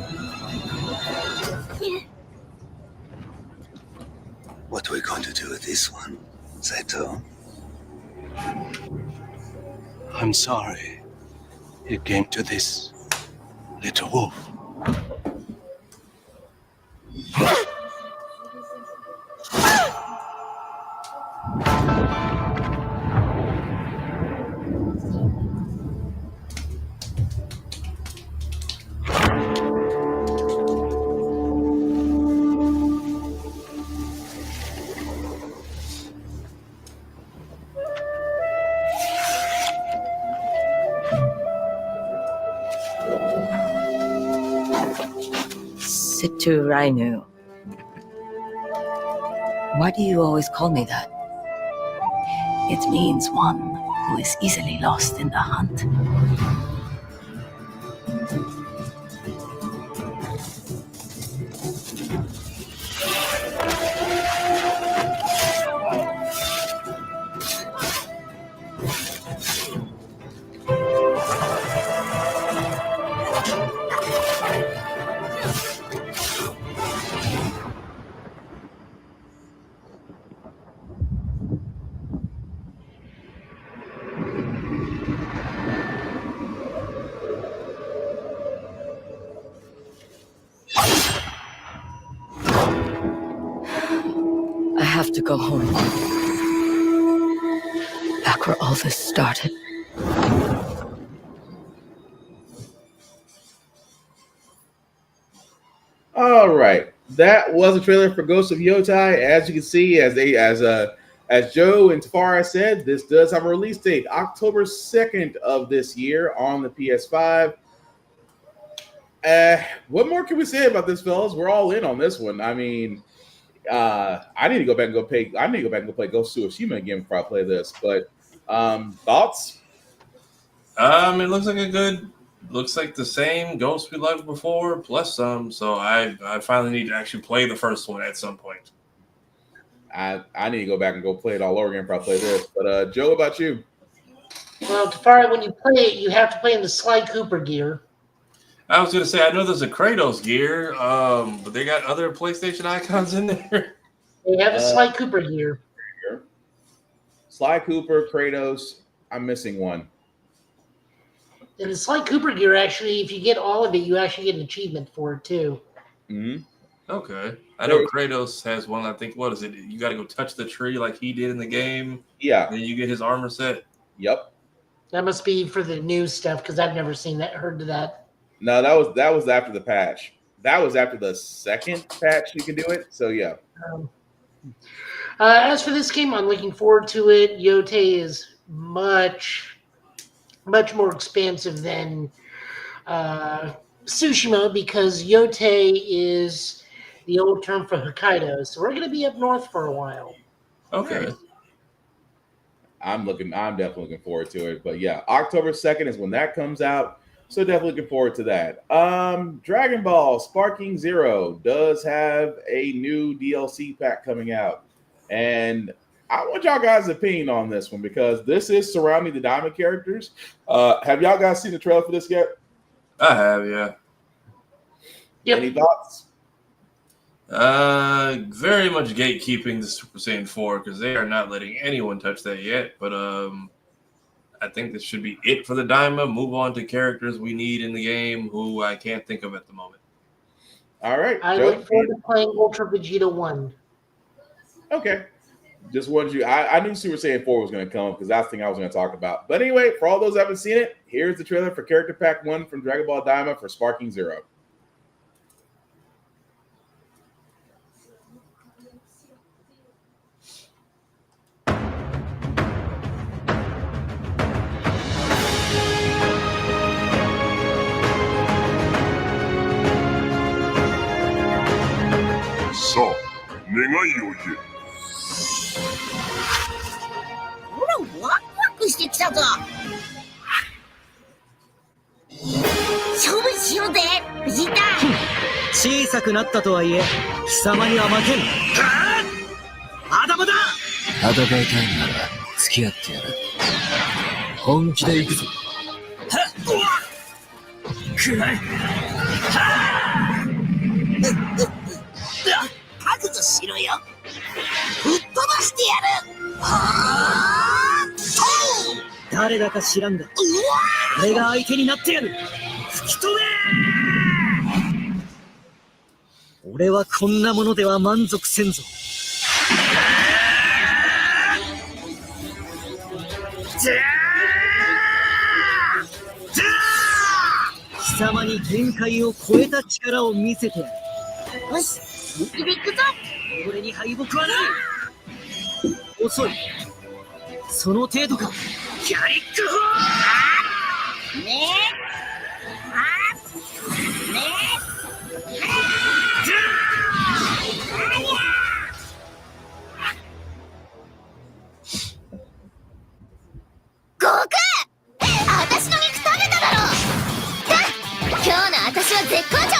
What are we going to do with this one, Saito? I'm sorry. It came to this, little wolf. Situ Rainu. Why do you always call me that? It means one who is easily lost in the hunt. I have to go home. Back where all this started. All right, that was a trailer for Ghost of Yotai. As you can see, as Joe and Tafara said, this does have a release date, October 2nd of this year on the PS5. What more can we say about this, fellas? We're all in on this one. I mean, I need to go back and go play. I need to go back and go play Ghost of Tsushima again before I play this. But thoughts? It looks like the same Ghost we loved before, plus some. So I finally need to actually play the first one at some point. I need to go back and go play it all over again before I play this. But Joe, what about you? Well, Tafari, when you play it, you have to play in the Sly Cooper gear. I was going to say, I know there's a Kratos gear, but they got other PlayStation icons in there. They have a Sly Cooper gear. Sly Cooper, Kratos. I'm missing one. And the Sly Cooper gear, actually, if you get all of it, you actually get an achievement for it, too. Mm-hmm. Okay. I know Kratos has one, I think, what is it? You got to go touch the tree like he did in the game. Yeah. Then you get his armor set. Yep. That must be for the new stuff, because I've never seen that, heard of that. No, that was after the patch. That was after the second patch you can do it. So yeah. As for this game, I'm looking forward to it. Yote is much more expansive than Tsushima, because Yote is the old term for Hokkaido. So we're going to be up north for a while. Okay. Nice. I'm definitely looking forward to it. But yeah, October 2nd is when that comes out. So definitely looking forward to that. Dragon Ball Sparking Zero does have a new DLC pack coming out. And I want y'all guys' opinion on this one, because this is surrounding the Diamond characters. Have y'all guys seen the trailer for this yet? I have, yeah. Yep. Any thoughts? Very much gatekeeping the Super Saiyan 4, because they are not letting anyone touch that yet. But I think this should be it for the Daima. Move on to characters we need in the game who I can't think of at the moment. All right. I look forward to playing Ultra Vegeta 1. Okay. Just wanted you. I knew Super Saiyan 4 was going to come because that's the thing I was going to talk about. But anyway, for all those who haven't seen it, here's the trailer for Character Pack 1 from Dragon Ball Daima for Sparking Zero. So, 願いを言え。ほら、ワクワクしてきたぞ。勝負しようぜ、ベジータ。小さくなったとはいえ、貴様には負けん。まだまだ。戦いたいなら付き合ってやる。本気で行くぞ。くらい。覚悟しろよ。吹っ飛ばしてやる。はあ。誰だか知らんが、俺が相手になってやる。吹き飛べ。俺はこんなものでは満足せんぞ。貴様に限界を超えた力を見せてやる。よし、本気で行くぞ。俺に敗北はない。遅い。その程度か。ギャリックホー。ねえ。ねえ。合格！私の肉食べただろ。今日の私は絶好調だ。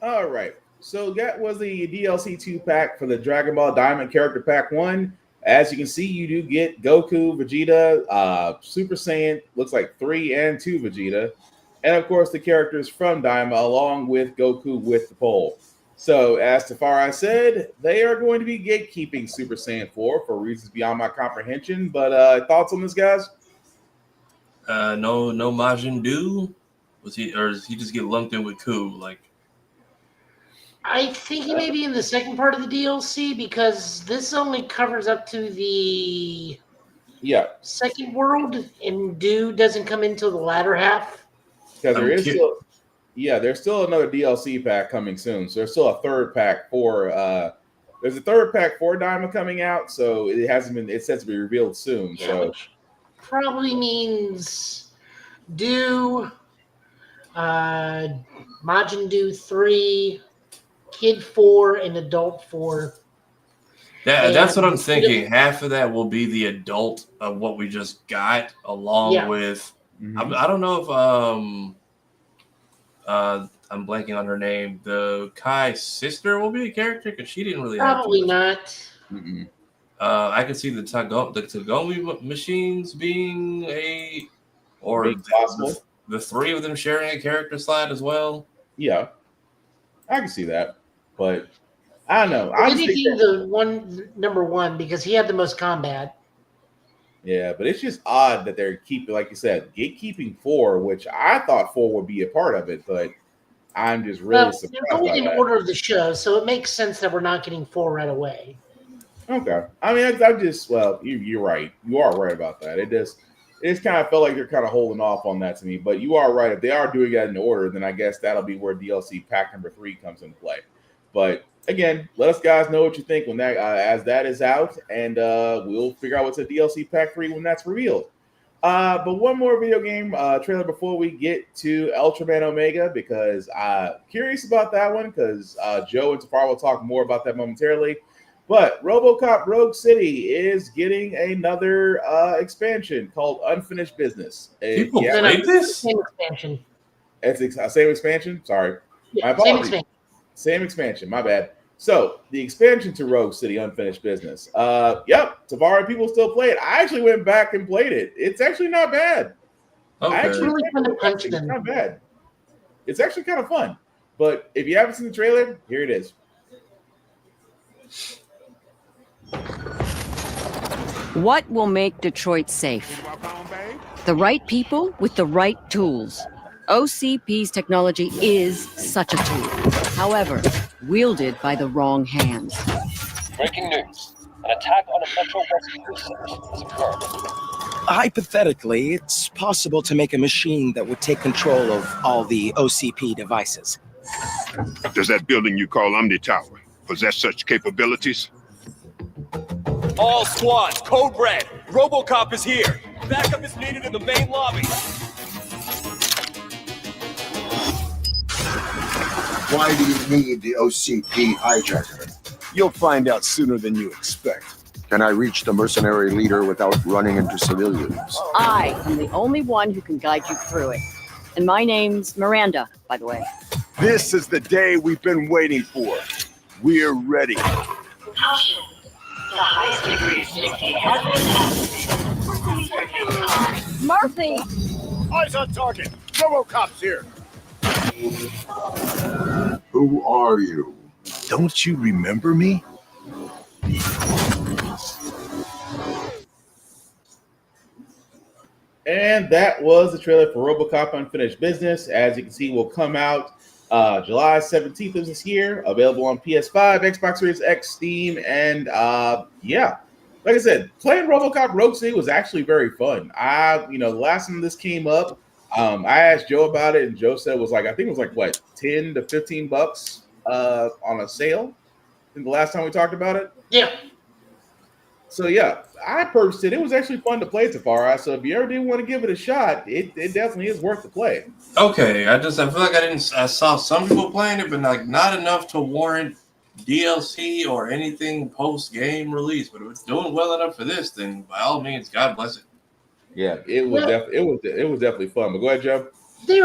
All right, so that was the DLC 2-pack for the Dragon Ball Diamond Character Pack 1. As you can see, you do get Goku, Vegeta, Super Saiyan, looks like 3 and 2 Vegeta, and of course the characters from Daima along with Goku with the pole. So, as Tafari said, they are going to be gatekeeping Super Saiyan 4 for reasons beyond my comprehension, but thoughts on this, guys? No Majin Buu? Does he just get lumped in with Ku? Like, I think he may be in the second part of the DLC, because this only covers up to the second world, and Dew doesn't come into the latter half. Because there's still another DLC pack coming soon. So there's still a third pack for there's a third pack for Daima coming out, so it hasn't been. It says to be revealed soon. Yeah, so which probably means Dew, Majin Do 3, Kid 4, and Adult 4. That's what I'm thinking. Half of that will be the adult of what we just got, along with. I don't know if I'm blanking on her name. The Kai's sister will be a character because she didn't really. Probably not. I could see the Tagomi machines being the three of them sharing a character slot as well. Yeah, I can see that, but I don't know. I think he's the number one because he had the most combat. Yeah, but it's just odd that they're keeping, like you said, gatekeeping 4, which I thought 4 would be a part of it, but I'm just really surprised. They're going in order of the show, so it makes sense that we're not getting 4 right away. Okay, I mean, I'm just you're right. You are right about that. It just kind of felt like they're kind of holding off on that to me. But you are right. If they are doing that in order, then I guess that'll be where DLC pack number 3 comes into play. But again, let us guys know what you think when that as that is out, and we'll figure out what's a DLC pack 3 when that's revealed. But one more video game trailer before we get to Ultraman Omega, because I'm curious about that one, because Joe and Tafar will talk more about that momentarily. But RoboCop Rogue City is getting another expansion called Unfinished Business. People played this? Same expansion. It's same expansion? Sorry. Yeah, My apologies. Same expansion. My bad. So the expansion to Rogue City Unfinished Business. Yep. Tavara people still play it. I actually went back and played it. It's actually not bad. Okay. It's really fun to punch them. It's not bad. It's actually kind of fun. But if you haven't seen the trailer, here it is. What will make Detroit safe? The right people with the right tools. OCP's technology is such a tool. However, wielded by the wrong hands. Breaking news. An attack on a Metro West precinct has occurred. Hypothetically, it's possible to make a machine that would take control of all the OCP devices. Does that building you call Omni Tower possess such capabilities? All squads, code red. RoboCop is here. Backup is needed in the main lobby. Why do you need the OCP hijacker? You'll find out sooner than you expect. Can I reach the mercenary leader without running into civilians? I am the only one who can guide you through it. And my name's Miranda, by the way. This is the day we've been waiting for. We're ready. Caution. The highest degree of safety has been passed. Murphy! Eyes on target. RoboCop's here. Who are you? Don't you remember me? And that was the trailer for RoboCop Unfinished Business. As you can see, will come out July 17th of this year. Available on PS5, Xbox Series X, Steam, and yeah. Like I said, playing RoboCop Rogue City was actually very fun. The last time this came up, I asked Joe about it, and Joe said it was like, I think it was like, what, $10 to $15 on a sale? I think the last time we talked about it? Yeah. So, yeah, I purchased it. It was actually fun to play so far. So if you ever did want to give it a shot, it definitely is worth the play. Okay, I feel like I saw some people playing it, but like not enough to warrant DLC or anything post-game release. But if it's doing well enough for this, then by all means, God bless it. Yeah, it was definitely fun. But go ahead, Joe. They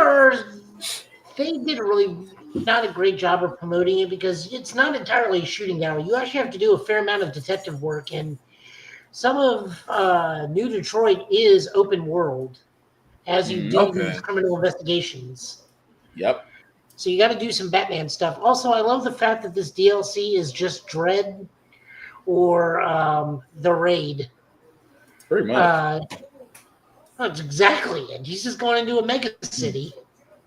did a really not a great job of promoting it because it's not entirely a shooting gallery. You actually have to do a fair amount of detective work, and some of New Detroit is open world as you do these criminal investigations. Yep. So you got to do some Batman stuff. Also, I love the fact that this DLC is just Dread or The Raid. Pretty much. That's exactly it. He's just going into a mega city.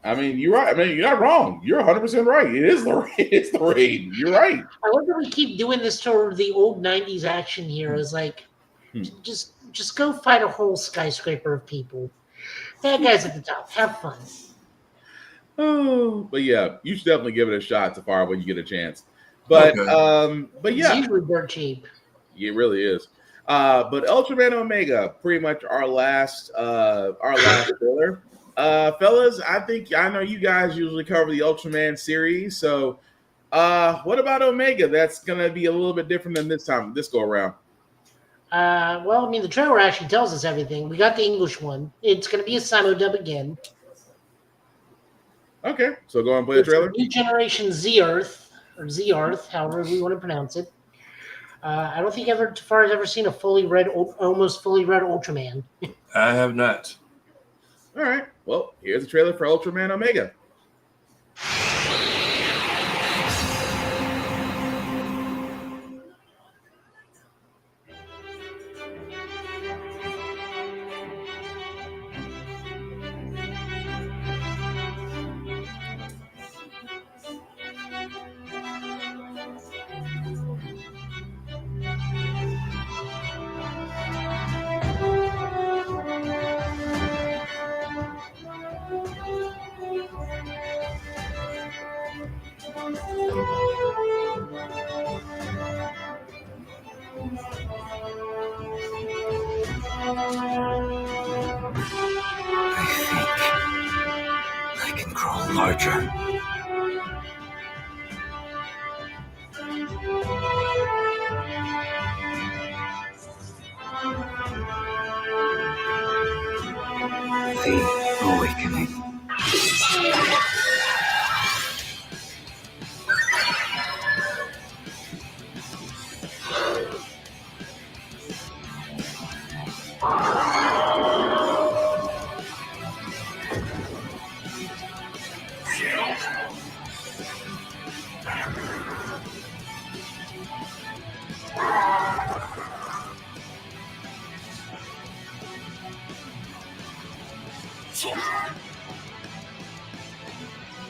I mean, you're right. I mean, you're not wrong. You're 100% right. It is the raid. You're right. I love that we keep doing this sort of the old 90s action here. It's like, just go fight a whole skyscraper of people. Bad guys at the top. Have fun. Oh, but yeah, you should definitely give it a shot, Tafar, when you get a chance. But but yeah, it's usually dirt cheap. It really is. But Ultraman Omega, pretty much our last trailer. Fellas, I know you guys usually cover the Ultraman series, so what about Omega? That's gonna be a little bit different than this go around. Well, I mean, the trailer actually tells us everything. We got the English one. It's going to be a simul-dub again. Okay, so go and play the trailer. New Generation Z-Earth, or Z-Earth, however we want to pronounce it. I don't think Tafar's ever seen a almost fully red Ultraman. I have not. All right, well, here's the trailer for Ultraman Omega. I can grow larger. The awakening.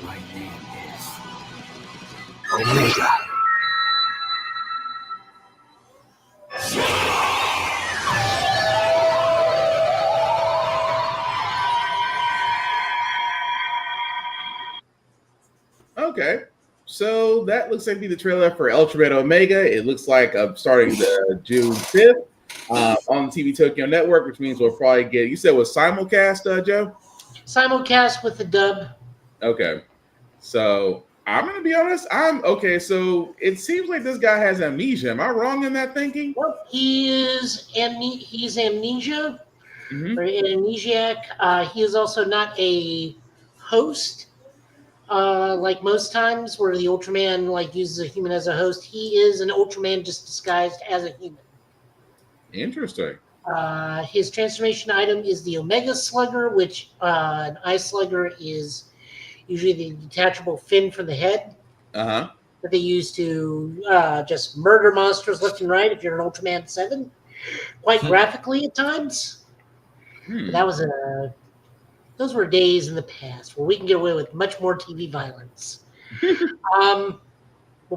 My name is Omega. Okay, so that looks like to be the trailer for Ultraman Omega. It looks like starting June 5th on the TV Tokyo Network, which means we'll probably get. You said it was simulcast, Joe? Simulcast with the dub. Okay, so I'm gonna be honest. So it seems like this guy has amnesia. Am I wrong in that thinking? Well, he's amnesia, or an amnesiac. He is also not a host. Like most times where the Ultraman uses a human as a host, he is an Ultraman just disguised as a human. Interesting. His transformation item is the Omega Slugger, which an Ice Slugger is usually the detachable fin from the head that they use to just murder monsters left and right if you're an Ultraman 7, quite graphically at times. That was those were days in the past where we can get away with much more TV violence. We'll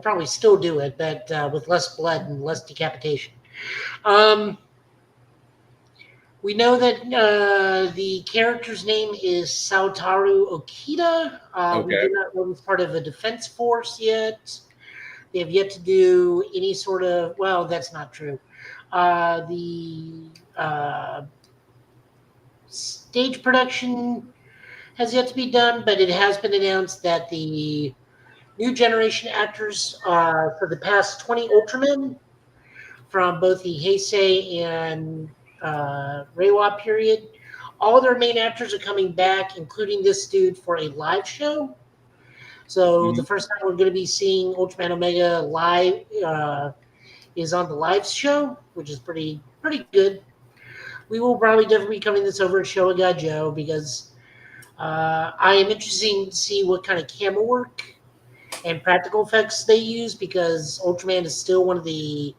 probably still do it, but with less blood and less decapitation. We know that the character's name is Saotaru Okita. We do not know he's part of a defense force yet. They have yet to do any sort of... Well, that's not true. The stage production has yet to be done, but it has been announced that the new generation actors for the past 20 Ultramen from both the Heisei and Reiwa period, all their main actors are coming back, including this dude, for a live show. So the first time we're going to be seeing Ultraman Omega live is on the live show, which is pretty good. We will probably definitely be covering this over at Showa Joe because I am interested to see what kind of camera work and practical effects they use, because Ultraman is still one of the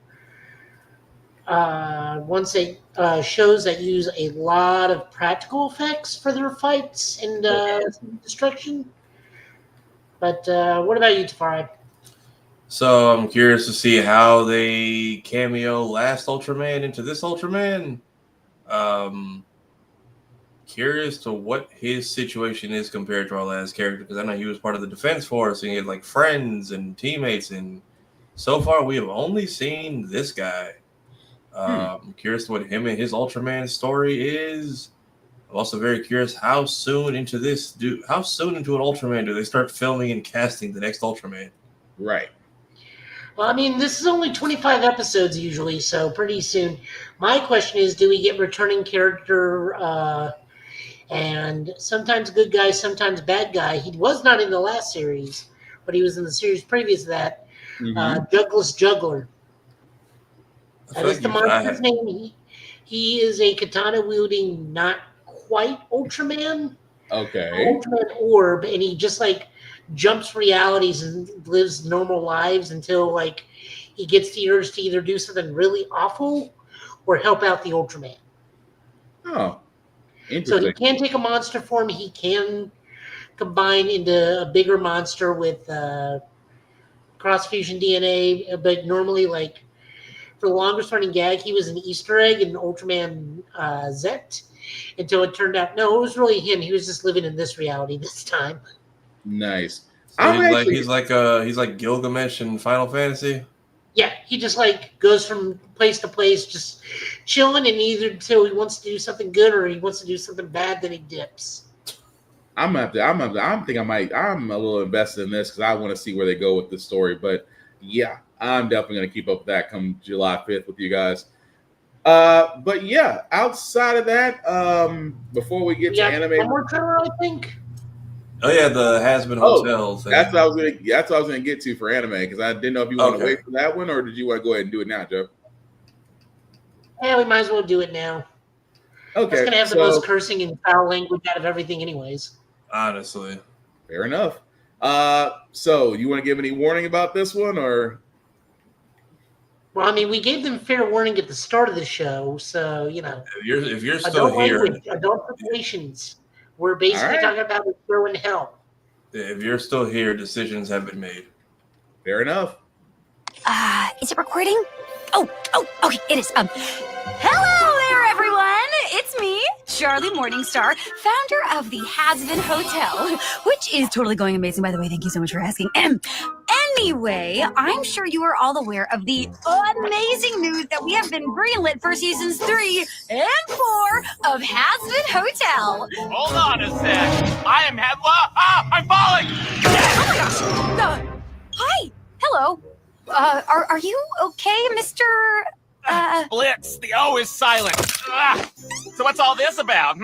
shows that use a lot of practical effects for their fights and destruction. But what about you, Tafari? So I'm curious to see how they cameo last Ultraman into this Ultraman. Curious to what his situation is compared to our last character, because I know he was part of the defense force and he had like friends and teammates, and so far we have only seen this guy. I'm curious what him and his Ultraman story is. I'm also very curious how soon into an Ultraman do they start filming and casting the next Ultraman? Right. Well, I mean, this is only 25 episodes usually, so pretty soon. My question is, do we get returning character and sometimes good guy, sometimes bad guy? He was not in the last series, but he was in the series previous to that. Douglas Juggler. That is the monster's name. He is a katana-wielding, not quite Ultraman. Okay. Ultraman orb, and he just like jumps realities and lives normal lives until like he gets the urge to either do something really awful or help out the Ultraman. Oh, interesting. So he can take a monster form. He can combine into a bigger monster with cross-fusion DNA, but normally, like, for the longest running gag, he was an Easter egg in Ultraman Z, until it turned out, no, it was really him. He was just living in this reality this time. Nice. So he's like Gilgamesh in Final Fantasy. Yeah, he just like goes from place to place, just chilling, and either until he wants to do something good or he wants to do something bad, then he dips. I'm a little invested in this because I want to see where they go with this story. But yeah, I'm definitely going to keep up with that come July 5th with you guys. But yeah, outside of that, before we get to anime, one more trailer, I think. Oh yeah, the Has-Been Hotel thing. That's what I was gonna get to for anime because I didn't know if you want to wait for that one or did you want to go ahead and do it now, Joe? Yeah, we might as well do it now. Okay, it's gonna have the most cursing and foul language out of everything, anyways. Honestly, fair enough. So you want to give any warning about this one, or? Well, I mean, we gave them fair warning at the start of the show, so you know. If you're still here, adult relations. We're basically talking about the show in hell. If you're still here, decisions have been made. Fair enough. Is it recording? Oh, okay, it is. Hello there, everyone. It's me, Charlie Morningstar, founder of the Has-Been Hotel, which is totally going amazing, by the way. Thank you so much for asking. Anyway, I'm sure you are all aware of the amazing news that we have been greenlit for seasons 3 and 4 of Has-Been Hotel. Hold on a sec. I'm falling. Oh my gosh. Hi. Hello. Are you okay, Mr. Blitz, the O is silent. So what's all this about,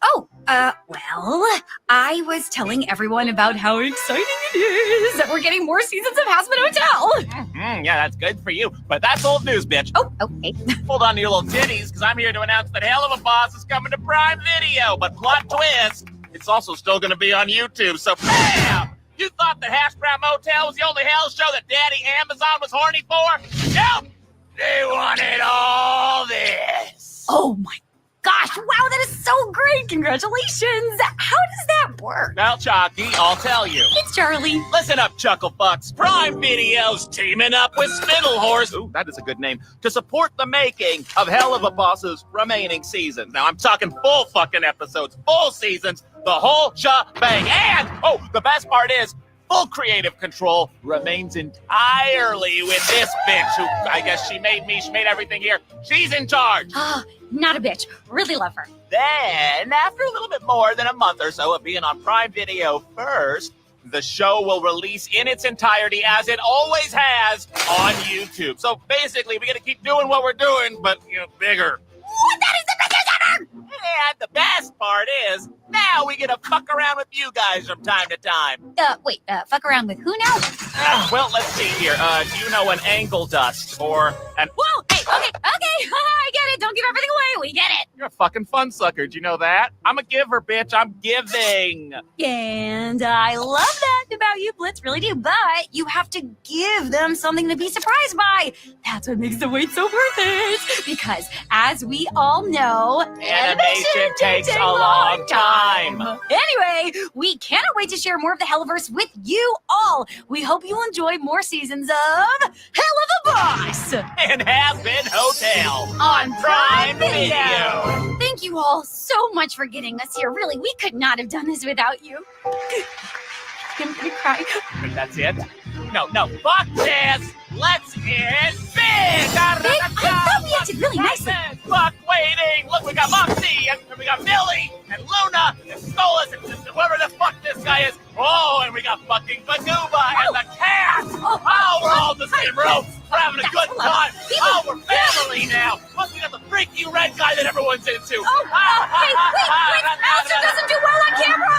Oh, well, I was telling everyone about how exciting it is that we're getting more seasons of Has-Been Hotel. Yeah, that's good for you, but that's old news, bitch. Oh, okay. Hold on to your little titties, because I'm here to announce that Hell of a Boss is coming to Prime Video, but plot twist, it's also still going to be on YouTube, so bam! You thought that Hash Brown Motel was the only hell show that Daddy Amazon was horny for? Nope! They wanted all this. Oh my gosh, wow, that is so great. Congratulations. How does that work? Well, Chalky, I'll tell you. It's Charlie. Listen up, Chuckle Fucks. Prime Video's teaming up with Spittle Horse, ooh, that is a good name, to support the making of Hell of a Boss's remaining seasons. Now, I'm talking full fucking episodes, full seasons, the whole shebang. And, the best part is, full creative control remains entirely with this bitch who, I guess she made everything here. She's in charge. Not a bitch. Really love her. Then, after a little bit more than a month or so of being on Prime Video first, the show will release in its entirety, as it always has, on YouTube. So basically, we got to keep doing what we're doing, but, bigger. What? That is the biggest ever! And the best part is, now we get to fuck around with you guys from time to time. Wait, fuck around with who now? Well, let's see here. Do you know an angle dust or an... Whoa! Hey, okay, I get it. Don't give everything away. We get it. You're a fucking fun sucker. Do you know that? I'm a giver, bitch. I'm giving. And I love that about you, Blitz. Really do. But you have to give them something to be surprised by. That's what makes the wait so worth it. Because, as we all know, animation takes a long time. Anyway, we cannot wait to share more of the Helliverse with you all. We hope you enjoy more seasons of Hell of a Boss and Has-Been Hotel on Prime Video. Thank you all so much for getting us here. Really, we could not have done this without you. I'm gonna cry. That's it? No, fuck this! Let's hit big! I thought we acted really nicely. Fuck waiting! Look, we got Moxie, and we got Millie, Luna and Stolas and whoever the fuck this guy is. Oh, and we got fucking Banuba and the cat. Oh, we're all in the same room. We're having a good time. Oh, we're family now. Plus, we got the freaky red guy that everyone's into. Oh, wait, Alistair doesn't do well on camera.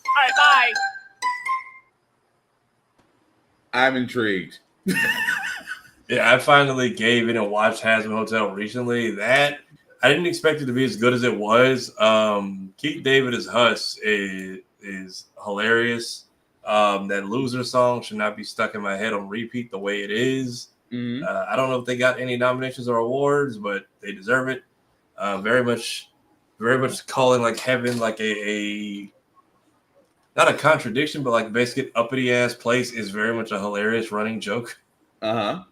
All right, bye. I'm intrigued. Yeah, I finally gave in and watched Hazbin Hotel recently. That I didn't expect it to be as good as it was. Keith David as Huss is hilarious. That Loser song should not be stuck in my head on repeat the way it is. Mm-hmm. I don't know if they got any nominations or awards, but they deserve it. Very much calling like Heaven like a not a contradiction, but like basically uppity ass place is very much a hilarious running joke. Uh-huh.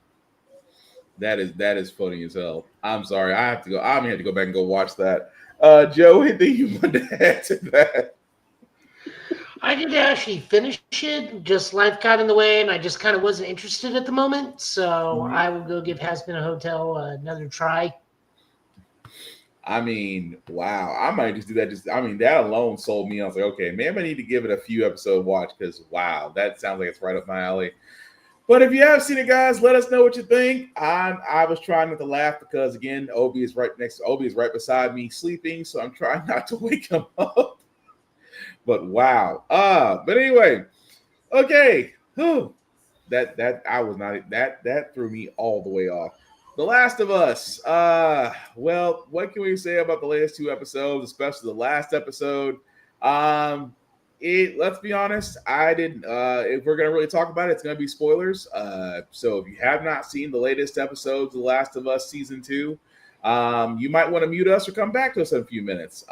That is funny as hell. I'm sorry. I'm gonna have to go back and go watch that. Joe, anything you want to add to that? I didn't actually finish it. Just life got in the way, and I just kind of wasn't interested at the moment. So I will go give Hazbin Hotel another try. I mean, wow. I might just do that. That alone sold me. I was like, okay, maybe I need to give it a few episode watch because, wow, that sounds like it's right up my alley. But if you have seen it, guys, let us know what you think. I was trying not to laugh because, again, Obi is right beside me sleeping, so I'm trying not to wake him up. But wow. But anyway, okay. That threw me all the way off. The Last of Us. Well, what can we say about the latest two episodes, especially the last episode? Let's be honest, I didn't. If we're gonna really talk about it, it's gonna be spoilers. So if you have not seen the latest episodes of The Last of Us season 2, you might want to mute us or come back to us in a few minutes.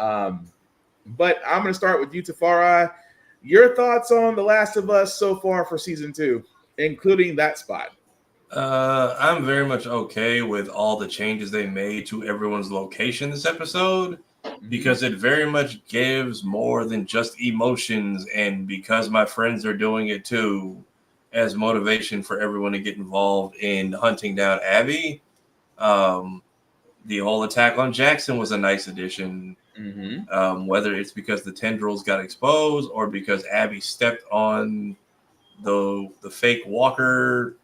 But I'm gonna start with you, Tafari. Your thoughts on The Last of Us so far for season 2, including that spot? I'm very much okay with all the changes they made to everyone's location this episode. Because it very much gives more than just emotions, and because my friends are doing it too, as motivation for everyone to get involved in hunting down Abby. The whole attack on Jackson was a nice addition. Mm-hmm. Whether it's because the tendrils got exposed or because Abby stepped on the fake Walker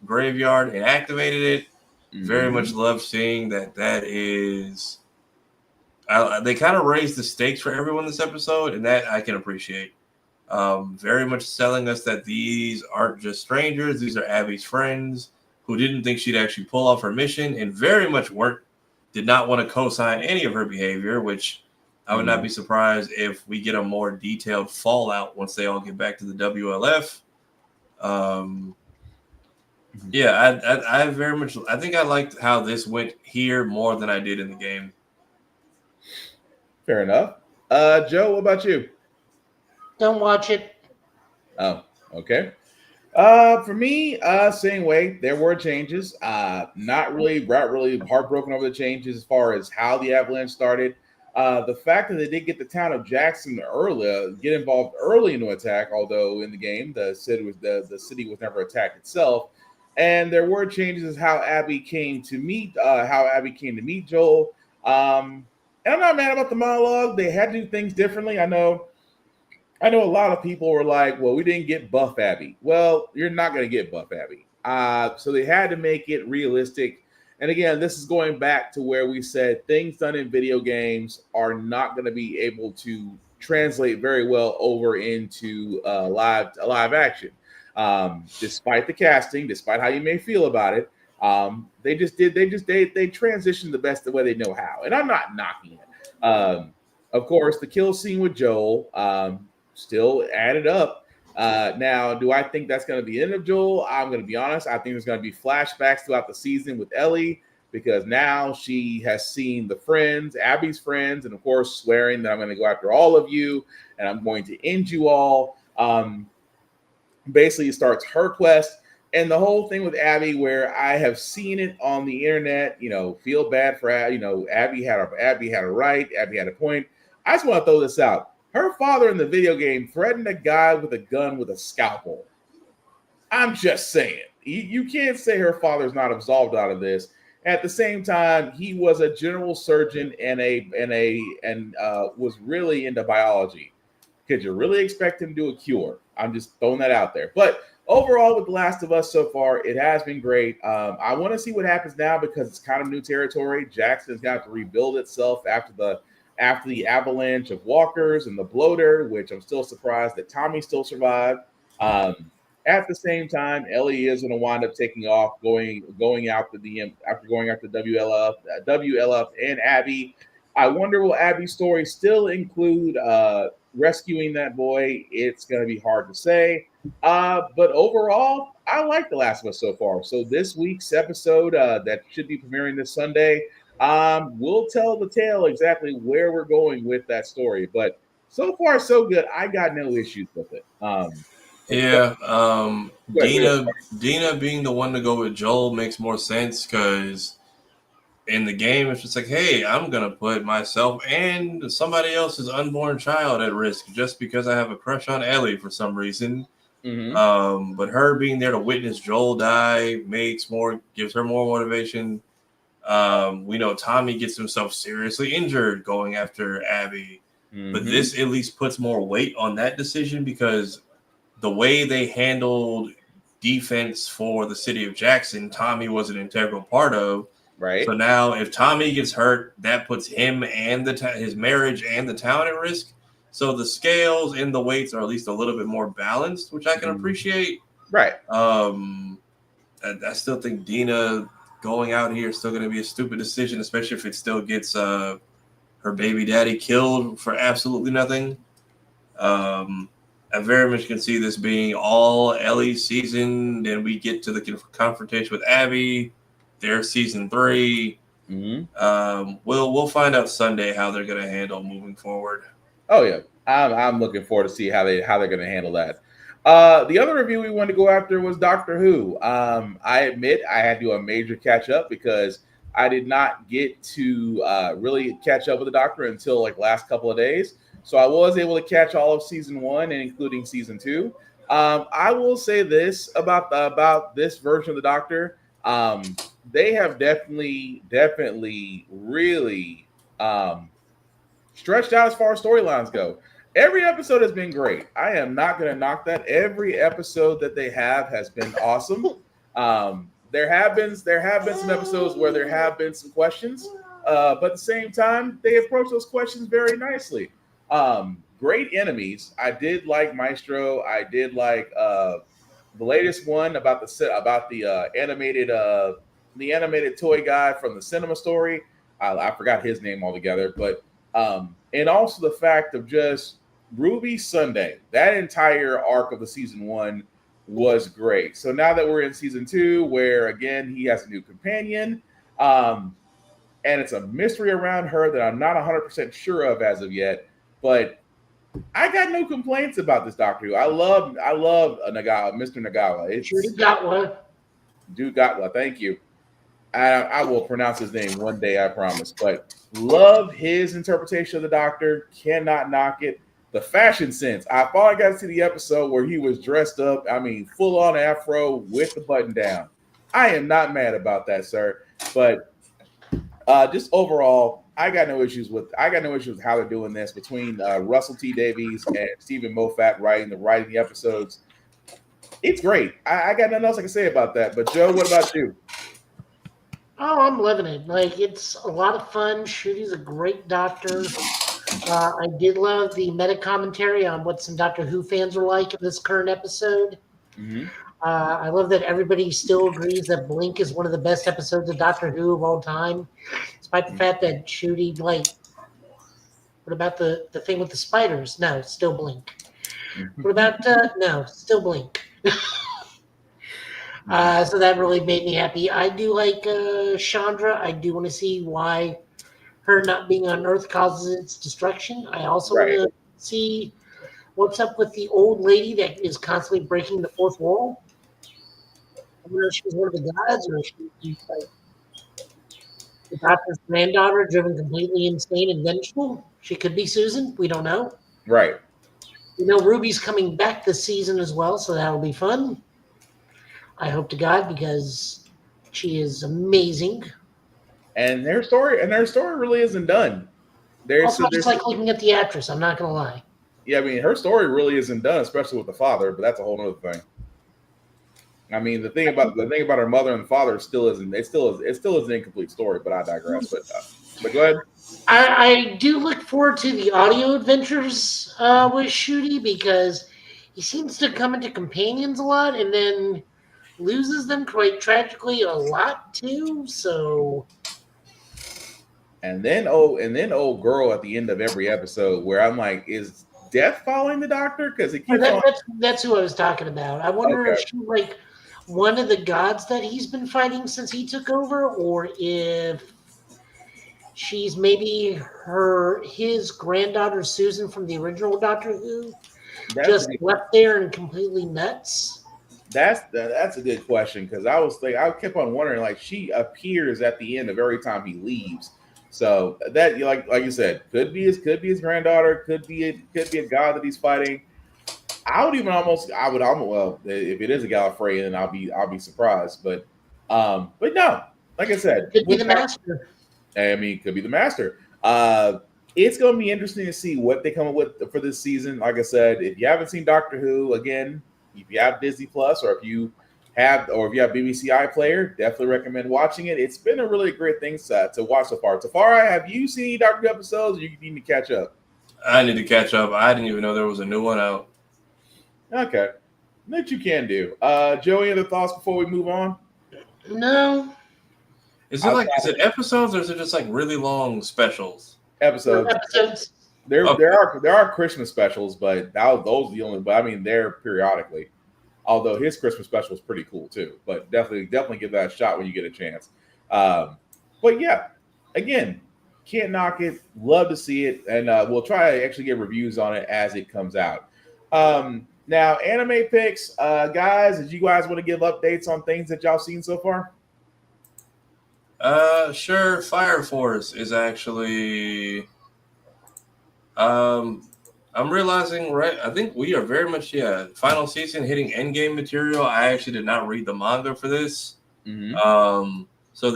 graveyard and activated it. Mm-hmm. Very much love seeing that is... they kind of raised the stakes for everyone this episode, and that I can appreciate. Very much selling us that these aren't just strangers. These are Abby's friends who didn't think she'd actually pull off her mission and very much did not want to co-sign any of her behavior, which I would not be surprised if we get a more detailed fallout once they all get back to the WLF. Yeah, I very much, I think I liked how this went here more than I did in the game. Fair enough. Joe, what about you? Don't watch it. Oh, okay. For me, same way. There were changes. Not really heartbroken over the changes as far as how the avalanche started. The fact that they did get the town of Jackson get involved early in the attack, although in the game the city was never attacked itself. And there were changes as how Abby came to meet Joel. And I'm not mad about the monologue. They had to do things differently. I know a lot of people were like, well, we didn't get buff Abby. Well, you're not going to get buff Abby. So they had to make it realistic. And again, this is going back to where we said things done in video games are not going to be able to translate very well over into live action. Despite the casting, despite how you may feel about it, they transitioned the best the way they know how, and I'm not knocking it. Of course, the kill scene with Joel still added up. Now, do I think that's going to be the end of Joel? I'm going to be honest. I think there's going to be flashbacks throughout the season with Ellie because now she has seen the friends, Abby's friends, and of course, swearing that I'm going to go after all of you and I'm going to end you all. Basically, it starts her quest. And the whole thing with Abby, where I have seen it on the internet, feel bad for Abby. Abby had a right. Abby had a point. I just want to throw this out. Her father in the video game threatened a guy with a gun with a scalpel. I'm just saying. You can't say her father's not absolved out of this. At the same time, he was a general surgeon and was really into biology. Could you really expect him to do a cure? I'm just throwing that out there. But overall, with The Last of Us so far, it has been great. I want to see what happens now because it's kind of new territory. Jackson's got to rebuild itself after the avalanche of walkers and the bloater, which I'm still surprised that Tommy still survived. At the same time, Ellie is going to wind up taking off, going after WLF and Abby. I wonder, will Abby's story still include rescuing that boy? It's going to be hard to say. But overall, I like The Last of Us so far. So this week's episode that should be premiering this Sunday, we'll tell the tale exactly where we're going with that story. But so far, so good. I got no issues with it. Dina being the one to go with Joel makes more sense because in the game, it's just like, hey, I'm going to put myself and somebody else's unborn child at risk just because I have a crush on Ellie for some reason. Mm-hmm. But her being there to witness Joel die gives her more motivation. We know Tommy gets himself seriously injured going after Abby, but this at least puts more weight on that decision because the way they handled defense for the city of Jackson, Tommy was an integral part of. Right. So now if Tommy gets hurt, that puts him and his marriage and the town at risk. So the scales and the weights are at least a little bit more balanced, which I can appreciate. Right. I still think Dina going out here is still going to be a stupid decision, especially if it still gets her baby daddy killed for absolutely nothing. I very much can see this being all Ellie's season. Then we get to the confrontation with Abby. Their season 3. We'll find out Sunday how they're going to handle moving forward. Oh yeah, I'm looking forward to see how they're going to handle that. The other review we wanted to go after was Doctor Who. I admit I had to do a major catch up because I did not get to really catch up with the Doctor until like last couple of days. So I was able to catch all of season 1 and including season 2. I will say this about this version of the Doctor. They have definitely really stretched out as far as storylines go. Every episode has been great. I am not going to knock that. Every episode that they have has been awesome. There have been some episodes where there have been some questions, but at the same time, they approach those questions very nicely. Great enemies. I did like Maestro. I did like the latest one about the animated toy guy from the cinema story. I forgot his name altogether, but and also the fact of just Ruby Sunday. That entire arc of the season 1 was great. So now that we're in season 2, where again he has a new companion, and it's a mystery around her that I'm not 100% sure of as of yet, but I got no complaints about this Doctor Who. I love Nagawa, Mr. Nagawa. Dude Gatwa, thank you. I will pronounce his name one day, I promise. But love his interpretation of the Doctor. Cannot knock it. The fashion sense. I thought I got to see the episode where he was dressed up. I mean, full on afro with the button down. I am not mad about that, sir. But just overall, I got no issues with how they're doing this between Russell T Davies and Stephen Moffat writing the episodes. It's great. I got nothing else I can say about that. But Joe, what about you? Oh, I'm loving it. Like, it's a lot of fun. Shooty's a great doctor. I did love the meta commentary on what some Doctor Who fans are like in this current episode. Mm-hmm. I love that everybody still agrees that Blink is one of the best episodes of Doctor Who of all time, despite the fact that Shooty, like, what about the thing with the spiders? No, still Blink. What about, no, still Blink. So that really made me happy. I do like Chandra. I do want to see why her not being on Earth causes its destruction. I also want to see what's up with the old lady that is constantly breaking the fourth wall. I wonder if she's one of the gods or if she's like the doctor's granddaughter driven completely insane and vengeful. She could be Susan. We don't know. Right. You know, Ruby's coming back this season as well, so that'll be fun. I hope to God, because she is amazing. And their story really isn't done. Also, I just like looking at the actress. I'm not gonna lie. Yeah, I mean, her story really isn't done, especially with the father. But that's a whole other thing. I mean, the thing about her mother and father still is an incomplete story. But I digress. But go ahead. I do look forward to the audio adventures with Shooty because he seems to come into companions a lot and then loses them quite tragically a lot too. So. And then old girl at the end of every episode, where I'm like, is Death following the Doctor? Because that's who I was talking about. I wonder if she's like one of the gods that he's been fighting since he took over, or if she's maybe his granddaughter Susan from the original Doctor Who, just left there and completely nuts. That's a good question because I kept on wondering, like, she appears at the end of every time he leaves. So that, like you said, could be his granddaughter, could be a god that he's fighting. I would almost if it is a Gallifrey, then I'll be surprised. But no, like I said, could be the Master. I mean, could be the Master. It's going to be interesting to see what they come up with for this season. Like I said, if you haven't seen Doctor Who, again, if you have Disney Plus, or if you have BBC iPlayer, definitely recommend watching it. It's been a really great thing to watch so far. Tafara, have you seen any Doctor Who episodes, or you need to catch up? I need to catch up. I didn't even know there was a new one out. Okay. That you can do. Joey, other thoughts before we move on? No. Is it episodes, or is it just like really long specials? Episodes. There are Christmas specials, but those are the only. But I mean, they're periodically. Although his Christmas special is pretty cool too. But definitely give that a shot when you get a chance. But yeah, again, can't knock it. Love to see it, and we'll try to actually get reviews on it as it comes out. Now, anime picks, guys. Did you guys want to give updates on things that y'all seen so far? Sure. Fire Force is actually. I'm realizing, right? I think we are very much, final season hitting endgame material. I actually did not read the manga for this. Mm-hmm. So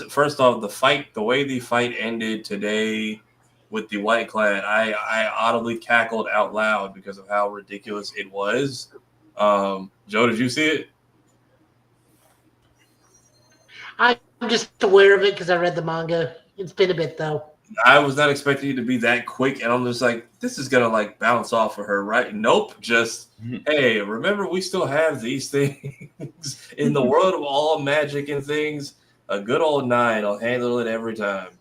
first off, the way the fight ended today with the White Clad, I audibly cackled out loud because of how ridiculous it was. Joe, did you see it? I'm just aware of it because I read the manga. It's been a bit though. I was not expecting it to be that quick, and I'm just like, this is gonna like bounce off of her, right? Nope. Just hey, remember we still have these things in the world of all magic and things. A good old 9 will handle it every time.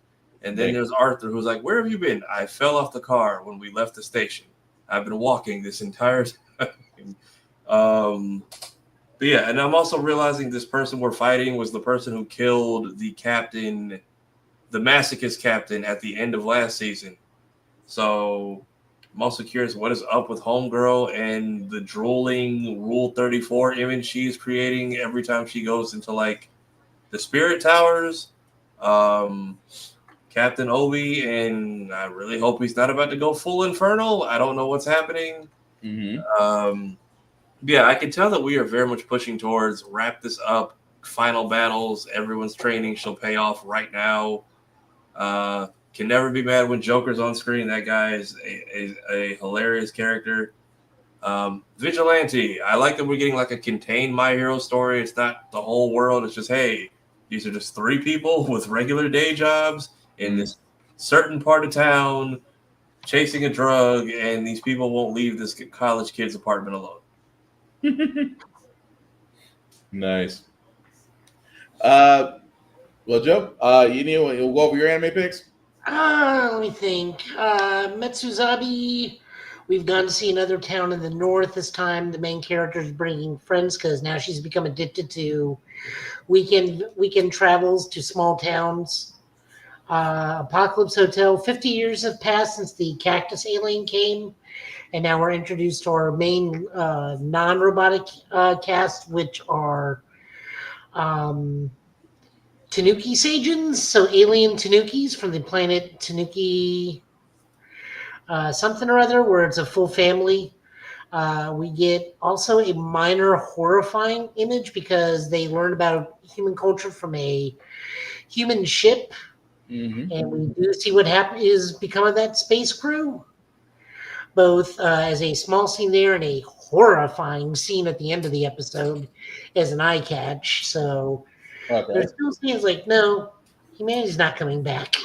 And then there's Arthur, who's like, where have you been? I fell off the car when we left the station. I've been walking this entire time. But yeah, and I'm also realizing this person we're fighting was the person who killed the captain, the masochist captain, at the end of last season. So I'm also curious what is up with Homegirl and the drooling Rule 34 image she's creating every time she goes into like the Spirit Towers. Captain Obi, and I really hope he's not about to go full infernal. I don't know what's happening. Mm-hmm. Yeah, I can tell that we are very much pushing towards wrap this up, final battles, everyone's training shall pay off right now. Can never be mad when Joker's on screen. That guy is a hilarious character. Vigilante, I like that we're getting like a contained My Hero story. It's not the whole world. It's just, hey, these are just 3 people with regular day jobs in this certain part of town chasing a drug, and these people won't leave this college kid's apartment alone. Nice. Well, Joe, we'll go over your anime picks. Let me think. Metsuzabi, we've gone to see another town in the north this time. The main character is bringing friends because now she's become addicted to weekend travels to small towns. Apocalypse Hotel, 50 years have passed since the cactus alien came, and now we're introduced to our main non-robotic cast, which are Tanuki Saiyans, so alien Tanukis from the planet Tanuki something or other, where it's a full family. We get also a minor horrifying image because they learn about human culture from a human ship. Mm-hmm. And we do see what is become of that space crew, both as a small scene there and a horrifying scene at the end of the episode as an eye catch. So there's still scenes like, no, humanity's not coming back.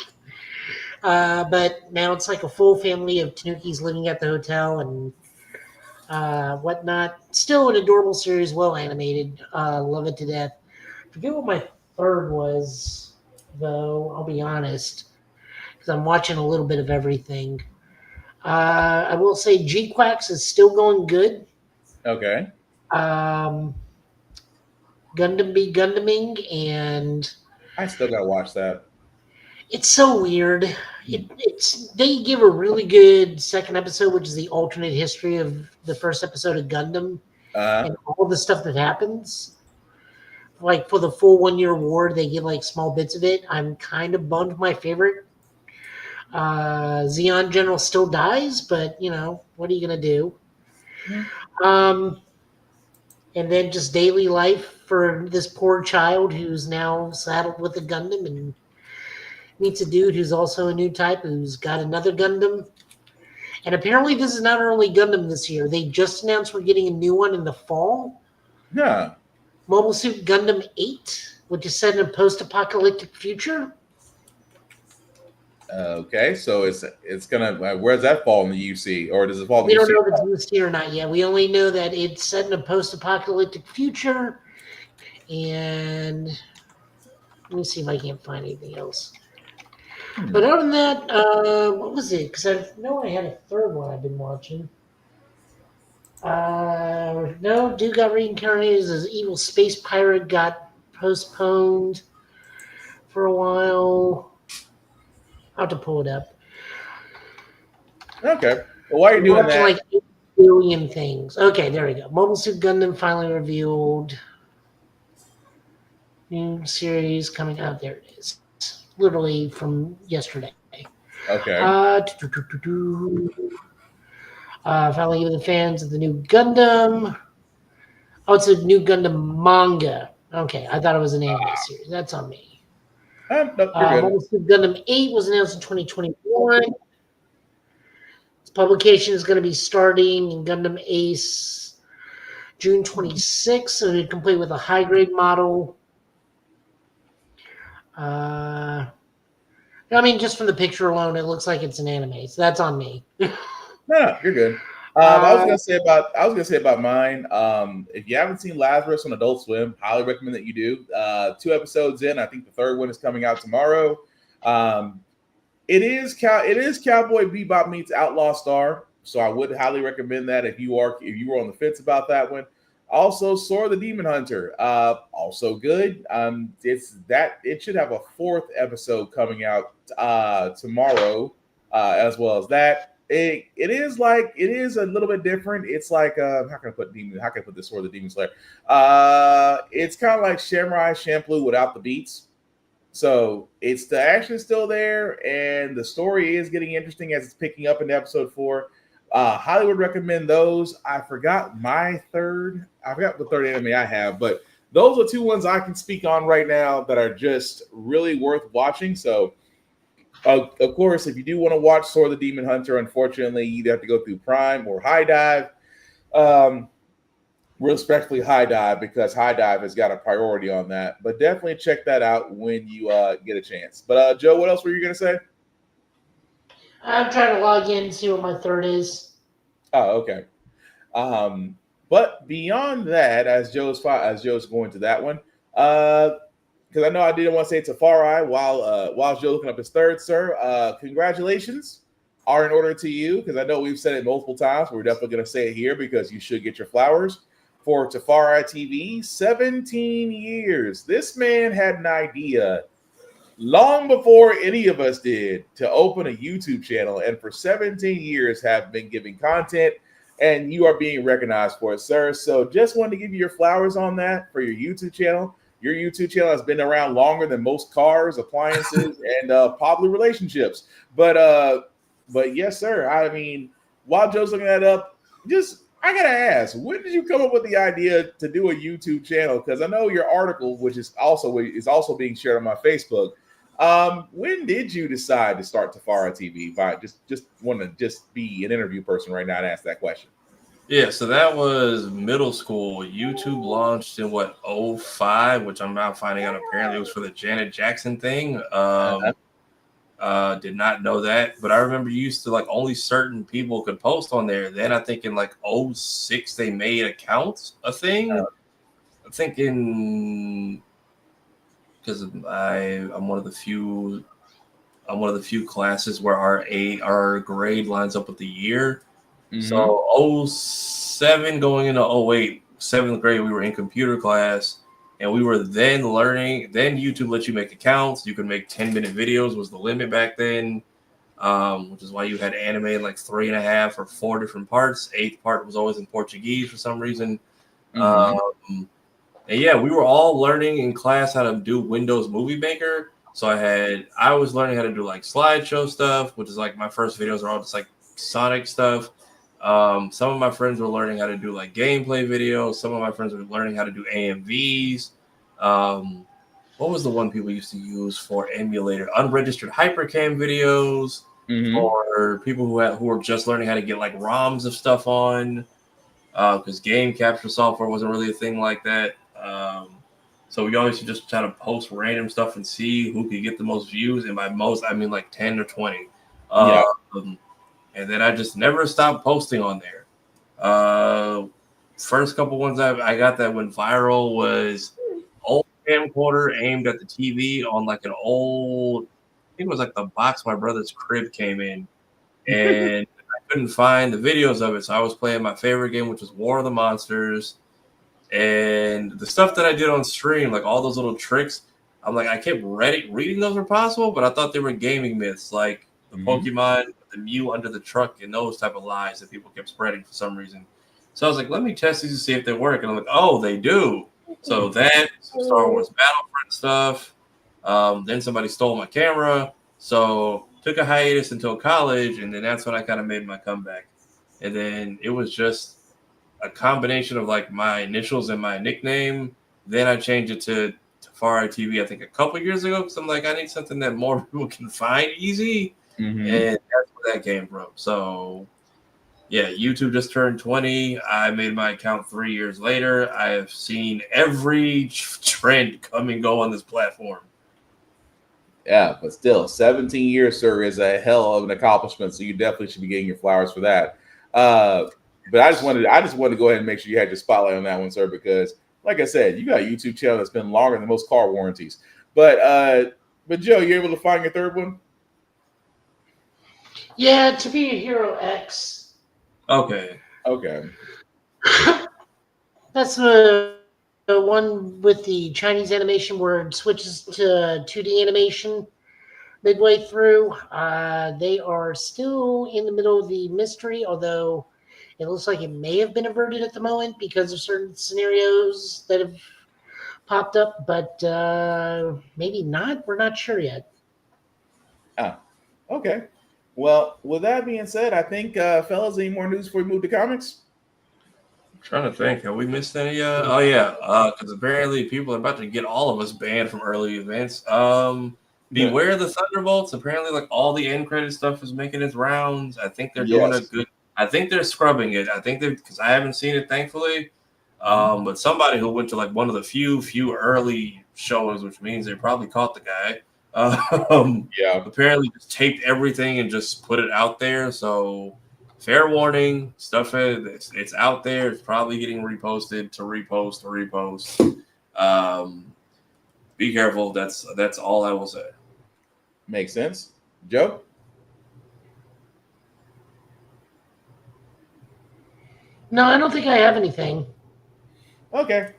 But now it's like a full family of Tanukis living at the hotel and whatnot. Still an adorable series, well animated. Love it to death. Forget what my third was, though. I'll be honest, because I'm watching a little bit of everything. I will say G-Quacks is still going good. Okay. Gundam be Gundaming, and I still gotta watch that. It's so weird. They give a really good second episode, which is the alternate history of the first episode of Gundam and all the stuff that happens. Like for the full 1 year war, they give like small bits of it. I'm kind of bummed. My favorite Zeon General still dies, but you know what are you gonna do? And then just daily life for this poor child who's now saddled with a Gundam and meets a dude who's also a new type who's got another Gundam. And apparently this is not our only Gundam this year. They just announced we're getting a new one in the fall. Yeah. Mobile Suit Gundam 8, which is set in a post-apocalyptic future. Okay, so it's gonna where's that fall in the UC, or does it fall in the UC? We don't know if it's UC or not yet. We only know that it's set in a post-apocalyptic future. And let me see if I can't find anything else. But other than that, what was it? Because I know I had a third one I've been watching. No, Dude got reincarnated as an evil space pirate, got postponed for a while. I'll have to pull it up. Okay. Well, why are you doing that? Like 8 billion things. Okay, there we go. Mobile Suit Gundam finally revealed. New series coming out. There it is. Literally from yesterday. Okay. Finally, give the fans of the new Gundam. Oh, it's a new Gundam manga. Okay, I thought it was an anime series. That's on me. No, you're good. Gundam 8 was announced in 2021. Its publication is going to be starting in Gundam Ace June 26th, so to complete with a high-grade model. I mean, just from the picture alone, it looks like it's an anime, so that's on me. No, you're good. I was gonna say about mine. If you haven't seen Lazarus on Adult Swim, highly recommend that you do. 2 episodes in, I think the third one is coming out tomorrow. It is Cowboy Bebop meets Outlaw Star, so I would highly recommend that if you were on the fence about that one. Also, Sora the Demon Hunter, also good. It should have a 4th episode coming out tomorrow, as well as that. It is a little bit different. It's like how can I put this Sora the Demon Slayer? It's kind of like Samurai Champloo without the beats. So it's the action still there, and the story is getting interesting as it's picking up in episode 4. Highly would recommend those. I forgot what third anime I have, but those are 2 ones I can speak on right now that are just really worth watching. So, of course, if you do want to watch Sora the Demon Hunter, unfortunately, you either have to go through Prime or High Dive. Respectfully, High Dive, because High Dive has got a priority on that. But definitely check that out when you get a chance. But Joe, what else were you going to say? I'm trying to log in and see what my third is. Oh, okay. But beyond that, as Joe's going to that one, because I know I didn't want to say Tafari while Joe looking up his third, sir. Congratulations are in order to you, because I know we've said it multiple times. But we're definitely going to say it here because you should get your flowers for Tafari TV. 17 years. This man had an idea long before any of us did to open a YouTube channel, and for 17 years have been giving content, and you are being recognized for it, sir. So just wanted to give you your flowers on that for your YouTube channel. Your YouTube channel has been around longer than most cars, appliances, and probably relationships. But yes, sir. I mean, while Joe's looking that up, just I gotta ask, when did you come up with the idea to do a YouTube channel? Because I know your article, which is also being shared on my Facebook. When did you decide to start Tafara TV? If I just want to just be an interview person right now and ask that question. Yeah, so that was middle school. YouTube launched in 05, which I'm now finding out apparently it was for the Janet Jackson thing. Did not know that, but I remember you used to like only certain people could post on there. Then I think in like 06 they made accounts a thing. I'm thinking because I'm one of the few classes where our grade lines up with the year. Mm-hmm. So 07 going into 08, 7th grade, we were in computer class. And we were then learning. Then YouTube let you make accounts. You could make 10-minute videos was the limit back then, which is why you had anime in like 3.5 or 4 different parts. 8th part was always in Portuguese for some reason. Mm-hmm. And yeah, we were all learning in class how to do Windows Movie Maker. So I was learning how to do like slideshow stuff, which is like my first videos are all just like Sonic stuff. Some of my friends were learning how to do like gameplay videos. Some of my friends were learning how to do AMVs. What was the one people used to use for emulator? Unregistered hypercam videos for people who were just learning how to get like ROMs of stuff on. Because game capture software wasn't really a thing like that. So we always just try to post random stuff and see who could get the most views. And by most, I mean like 10 or 20. And then I just never stopped posting on there. First couple ones I got that went viral was old camcorder aimed at the TV on like an old, I think it was like the box my brother's crib came in. And I couldn't find the videos of it. So I was playing my favorite game, which was War of the Monsters. And the stuff that I did on stream, like all those little tricks, I'm like, I kept reading those were possible, but I thought they were gaming myths, like the Pokemon, the Mew under the truck, and those type of lies that people kept spreading for some reason. So I was like, let me test these to see if they work. And I'm like, oh, they do. So that, some Star Wars Battlefront stuff. Then somebody stole my camera. So took a hiatus until college, and then that's when I kind of made my comeback. And then it was just a combination of like my initials and my nickname. Then I changed it to Tafara TV, I think a couple years ago, because I'm like, I need something that more people can find easy. And that's where that came from. So yeah, YouTube just turned 20. I made my account 3 years later. I have seen every trend come and go on this platform. Yeah, but still, 17 years, sir, is a hell of an accomplishment. So you definitely should be getting your flowers for that. But I just wanted to go ahead and make sure you had your spotlight on that one, sir, because like I said, you got a YouTube channel that's been longer than most car warranties. But Joe, you able to find your third one? Yeah, To Be a Hero X. Okay. That's the one with the Chinese animation where it switches to 2D animation midway through. They are still in the middle of the mystery, although it looks like it may have been averted at the moment because of certain scenarios that have popped up, but maybe not. We're not sure yet. Okay. Well, with that being said, I think, fellas, any more news before we move to comics? I'm trying to think. Have we missed any? Oh, yeah. Because apparently people are about to get all of us banned from early events. Beware the Thunderbolts. Apparently, like all the end credit stuff is making its rounds. I think they're doing a good. I think they're scrubbing it. I think because I haven't seen it, thankfully. But somebody who went to like one of the few early shows, which means they probably caught the guy. Apparently just taped everything and just put it out there. So fair warning, stuff it's out there. It's probably getting reposted to repost. Be careful. That's all I will say. Makes sense. Joe? No, I don't think I have anything. Okay.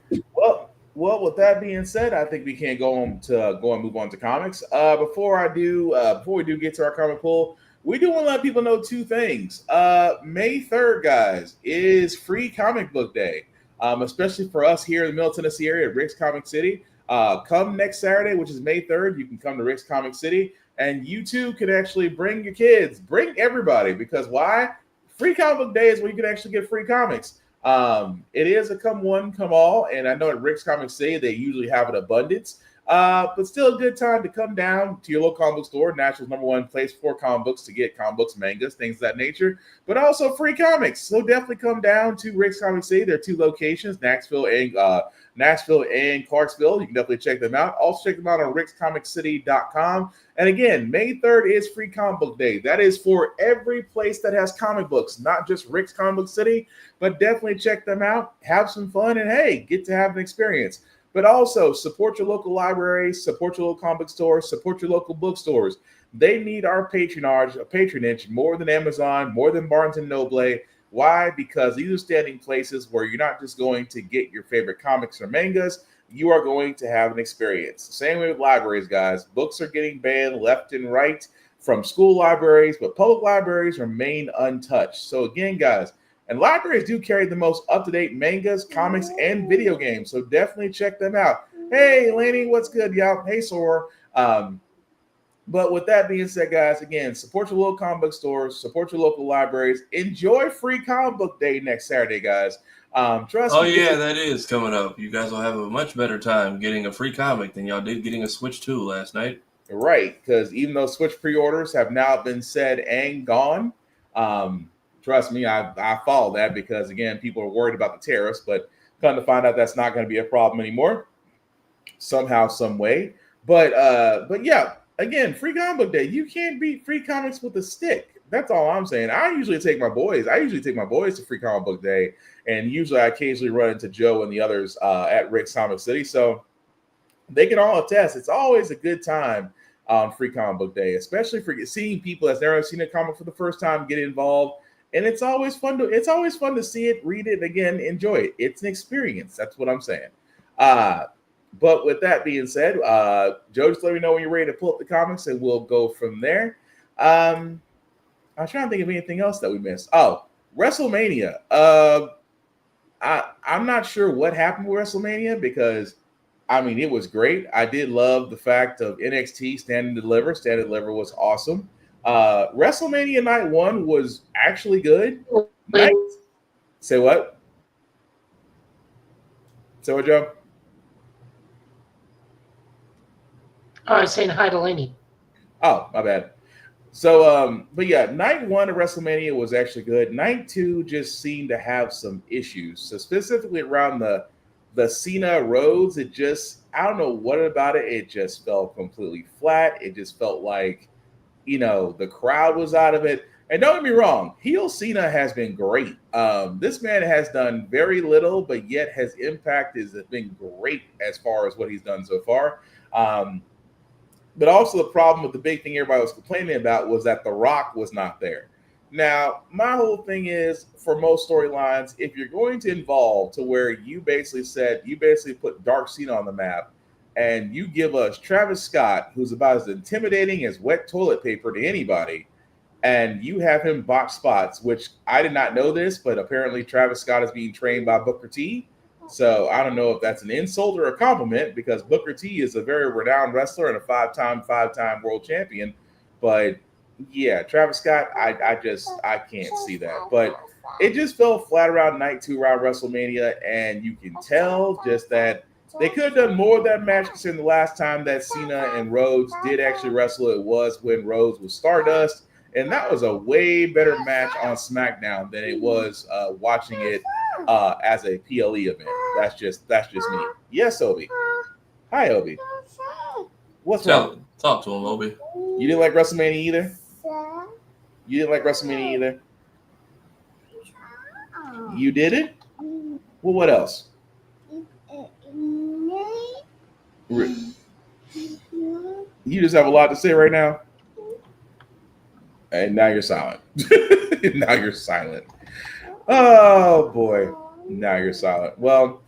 Well, with that being said, I think we can go and move on to comics. Before we do get to our comic pool, we do want to let people know two things. May 3rd, guys, is Free Comic Book Day, especially for us here in the Middle Tennessee area at Rick's Comic City. Come next Saturday, which is May 3rd, you can come to Rick's Comic City, and you too can actually bring your kids, bring everybody, because why? Free Comic Book Day is where you can actually get free comics. It is a come one, come all, and I know at Rick's Comic City they usually have an abundance. But still a good time to come down to your local comic book store, Nashville's #1 place for comic books to get comic books, mangas, things of that nature, but also free comics. So definitely come down to Rick's Comic City. There are 2 locations, Nashville and Clarksville. You can definitely check them out. Also check them out on rickscomiccity.com. And again, May 3rd is Free Comic Book Day. That is for every place that has comic books, not just Rick's Comic Book City, but definitely check them out, have some fun, and hey, get to have an experience. But also support your local libraries, support your local comic stores, support your local bookstores. They need our patronage more than Amazon, more than Barnes & Noble. Why? Because these are standing places where you're not just going to get your favorite comics or mangas, you are going to have an experience. Same way with libraries, guys. Books are getting banned left and right from school libraries, but public libraries remain untouched. So again, guys, and libraries do carry the most up-to-date mangas, comics, and video games. So definitely check them out. Hey, Laney, what's good, y'all? Hey, Sora. But with that being said, guys, again, support your local comic book stores, support your local libraries. Enjoy Free Comic Book Day next Saturday, guys. Trust me. Oh, yeah, that is coming up. You guys will have a much better time getting a free comic than y'all did getting a Switch 2 last night. Right, because even though Switch pre-orders have now been said and gone, trust me, I follow that because, again, people are worried about the tariffs, but come to find out that's not going to be a problem anymore somehow, some way. But yeah, again, Free Comic Book Day. You can't beat free comics with a stick. That's all I'm saying. I usually take my boys to Free Comic Book Day, and usually I occasionally run into Joe and the others at Rick's Comic City, so they can all attest. It's always a good time on Free Comic Book Day, especially for seeing people that's never seen a comic for the first time get involved. And it's always fun to see it, read it, again, enjoy it. It's an experience. That's what I'm saying. But with that being said, Joe, just let me know when you're ready to pull up the comics, and we'll go from there. I'm trying to think of anything else that we missed. Oh, WrestleMania. I'm not sure what happened with WrestleMania because, I mean, it was great. I did love the fact of NXT Stand and Deliver. Stand and Deliver was awesome. WrestleMania Night 1 was actually good. Say what? Say what, Joe? I was saying hi to Laney. Oh, my bad. So, but yeah, Night 1 of WrestleMania was actually good. Night 2 just seemed to have some issues. So specifically around the Cena Rhodes, it just, I don't know what about it. It just felt completely flat. It just felt like, the crowd was out of it. And don't get me wrong, heel Cena has been great. This man has done very little, but yet his impact has been great as far as what he's done so far. But also the problem with the big thing everybody was complaining about was that The Rock was not there. Now, my whole thing is, for most storylines, if you're going to involve to where you basically put Dark Cena on the map, and you give us Travis Scott, who's about as intimidating as wet toilet paper to anybody, and you have him box spots, which I did not know this, but apparently Travis Scott is being trained by Booker T. So I don't know if that's an insult or a compliment, because Booker T is a very renowned wrestler and a five-time world champion. But yeah, Travis Scott, I can't see that. But it just fell flat around Night 2 around WrestleMania, and you can tell just that they could have done more of that match, considering the last time that Cena and Rhodes did actually wrestle, it was when Rhodes was Stardust. And that was a way better match on SmackDown than it was watching it as a PLE event. That's just me. Yes, Obi. Hi, Obi. What's wrong? Talk to him, Obi. You didn't like WrestleMania either? You didn't like WrestleMania either? You didn't? Well, what else? You just have a lot to say right now? And now you're silent. Now you're silent. Oh, boy. Now you're silent. Well,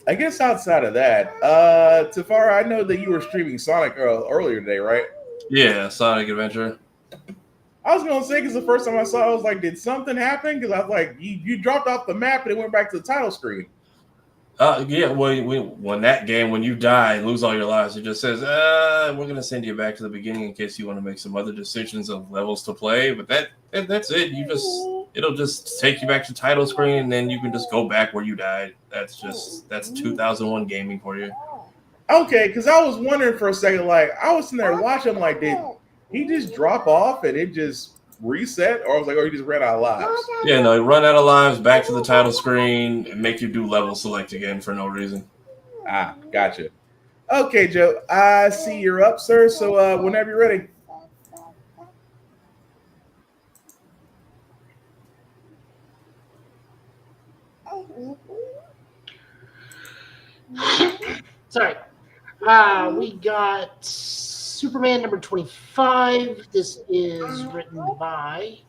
I guess outside of that, Tafara, I know that you were streaming Sonic earlier today, right? Yeah, Sonic Adventure. I was going to say, because the first time I saw it, I was like, did something happen? Because I was like, you dropped off the map and it went back to the title screen. Yeah, when that game, when you die and lose all your lives, it just says, we're going to send you back to the beginning in case you want to make some other decisions of levels to play. But that's it. You just it'll just take you back to title screen, and then you can just go back where you died. That's 2001 gaming for you. Okay, because I was wondering for a second, like I was sitting there watching, I'm like, did he just drop off and it just reset, or I was like, oh, he just ran out of lives? Yeah, no, run out of lives, back to the title screen, and make you do level select again for no reason. Ah, gotcha. Okay, Joe, I see you're up, sir. So whenever you're ready. Sorry. We got Superman number 25. This is written by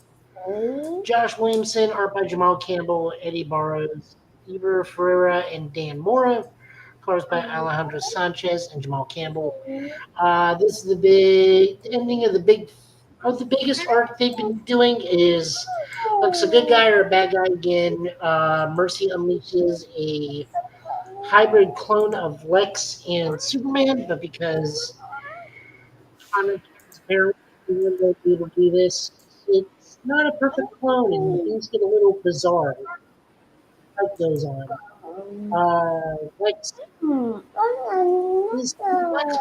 Josh Williamson, art by Jamal Campbell, Eddie Barros, Iber Ferreira, and Dan Mora. Colors by Alejandro Sanchez and Jamal Campbell. This is the ending of the biggest arc they've been doing. Is looks a good guy or a bad guy again. Mercy unleashes a hybrid clone of Lex and Superman, but because apparently will be able to do this, it's not a perfect clone, and things get a little bizarre. Life goes on. Lex is Lex,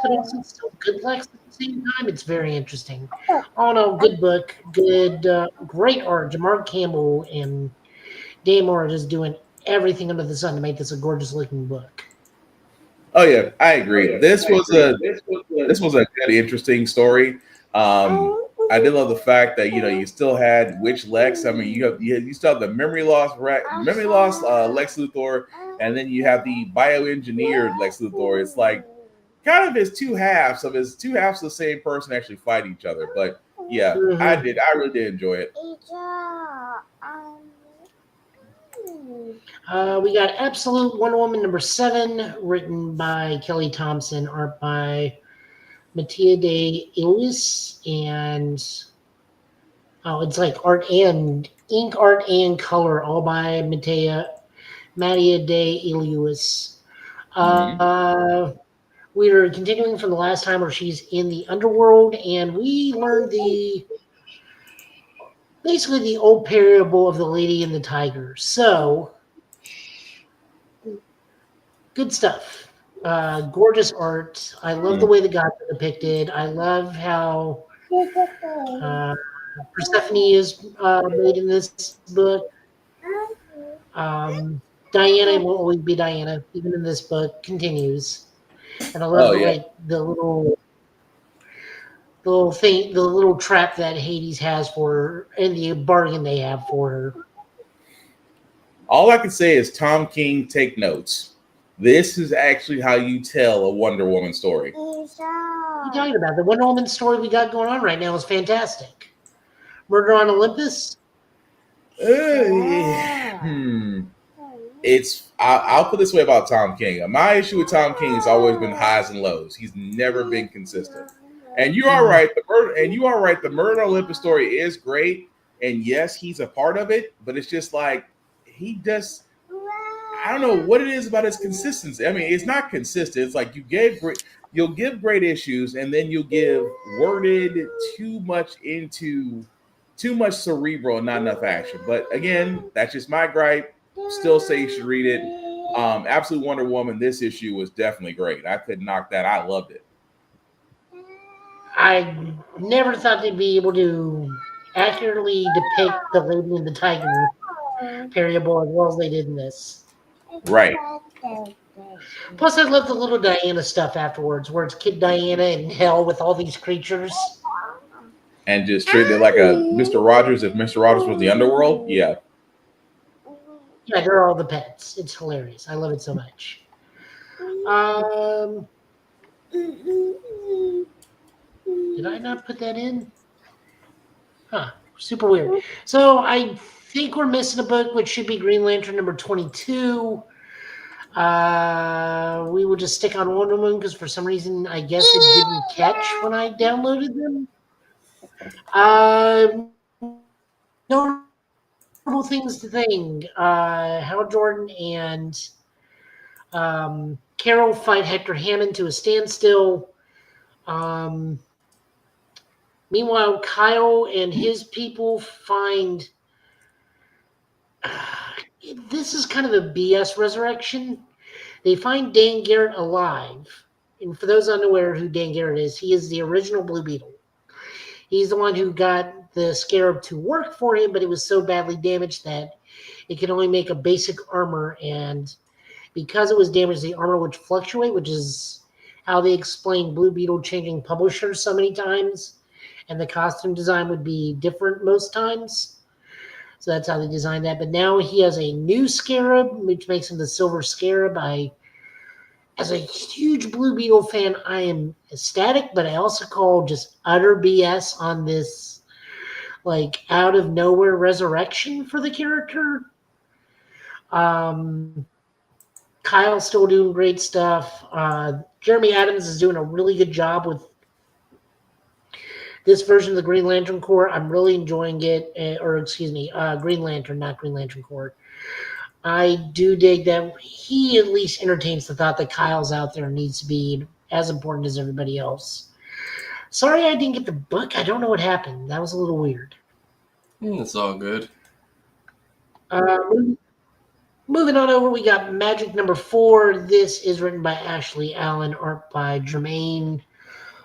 but also still good Lex at the same time. It's very interesting. Oh no, good book, great art. Jamar Campbell and Dan Moore are just doing everything under the sun to make this a gorgeous looking book. Oh yeah, I agree. This was a good, interesting story. I did love the fact that you still had Witch Lex. I mean, you still have the memory loss Lex Luthor, and then you have the bioengineered Lex Luthor. It's like kind of his two halves of the same person actually fight each other. But yeah, I really did enjoy it. We got Absolute Wonder Woman number 7, written by Kelly Thompson, art by Mattia de Ilis, and it's like ink art and color, all by Mattia de Ilis. We are continuing from the last time where she's in the underworld, and we learned basically the old parable of the Lady and the Tiger. So good stuff. Gorgeous art. I love the way the gods are depicted. I love how Persephone is made in this book. Diana will always be Diana, even in this book. Continues, and I love the little trap that Hades has for her, and the bargain they have for her. All I can say is, Tom King, take notes. This is actually how you tell a Wonder Woman story. What are you talking about? The Wonder Woman story we got going on right now is fantastic. Murder on Olympus? I'll put it this way about Tom King. My issue with Tom King has always been highs and lows. He's never been consistent. And you are right. The Murder on Olympus story is great. And yes, he's a part of it. But it's just like I don't know what it is about his consistency. I mean, it's not consistent. It's like you'll give great issues, and then you'll give worded too much cerebral and not enough action. But again, that's just my gripe. Still say you should read it. Absolute Wonder Woman, this issue was definitely great. I couldn't knock that. I loved it. I never thought they'd be able to accurately depict the Lady and the Tiger parable as well as they did in this. Right. Plus, I love the little Diana stuff afterwards, where it's Kid Diana in hell with all these creatures. And just treat it like a Mr. Rogers if Mr. Rogers was the underworld. Yeah. Yeah, they're all the pets. It's hilarious. I love it so much. Did I not put that in? Huh. Super weird. So I think we're missing a book, which should be Green Lantern number 22. We will just stick on Wonder Woman because for some reason I guess it didn't catch when I downloaded them. Notable things to think. Hal Jordan and Carol fight Hector Hammond to a standstill. Meanwhile, Kyle and his people find This is kind of a BS resurrection. They find Dan Garrett alive. And for those unaware who Dan Garrett is, he is the original Blue Beetle. He's the one who got the Scarab to work for him, but it was so badly damaged that it could only make a basic armor. And because it was damaged, the armor would fluctuate, which is how they explain Blue Beetle changing publishers so many times. And the costume design would be different most times. So that's how they designed that. But now he has a new Scarab, which makes him the Silver Scarab. As a huge Blue Beetle fan, I am ecstatic, but I also call just utter BS on this, like, out of nowhere resurrection for the character. Kyle's still doing great stuff. Jeremy Adams is doing a really good job with this version of the Green Lantern Corps. I'm really enjoying it. Green Lantern, not Green Lantern Corps. I do dig that he at least entertains the thought that Kyle's out there and needs to be as important as everybody else. Sorry I didn't get the book. I don't know what happened. That was a little weird. It's all good. Moving on over, we got Magic number 4. This is written by Ashley Allen, art by Jermaine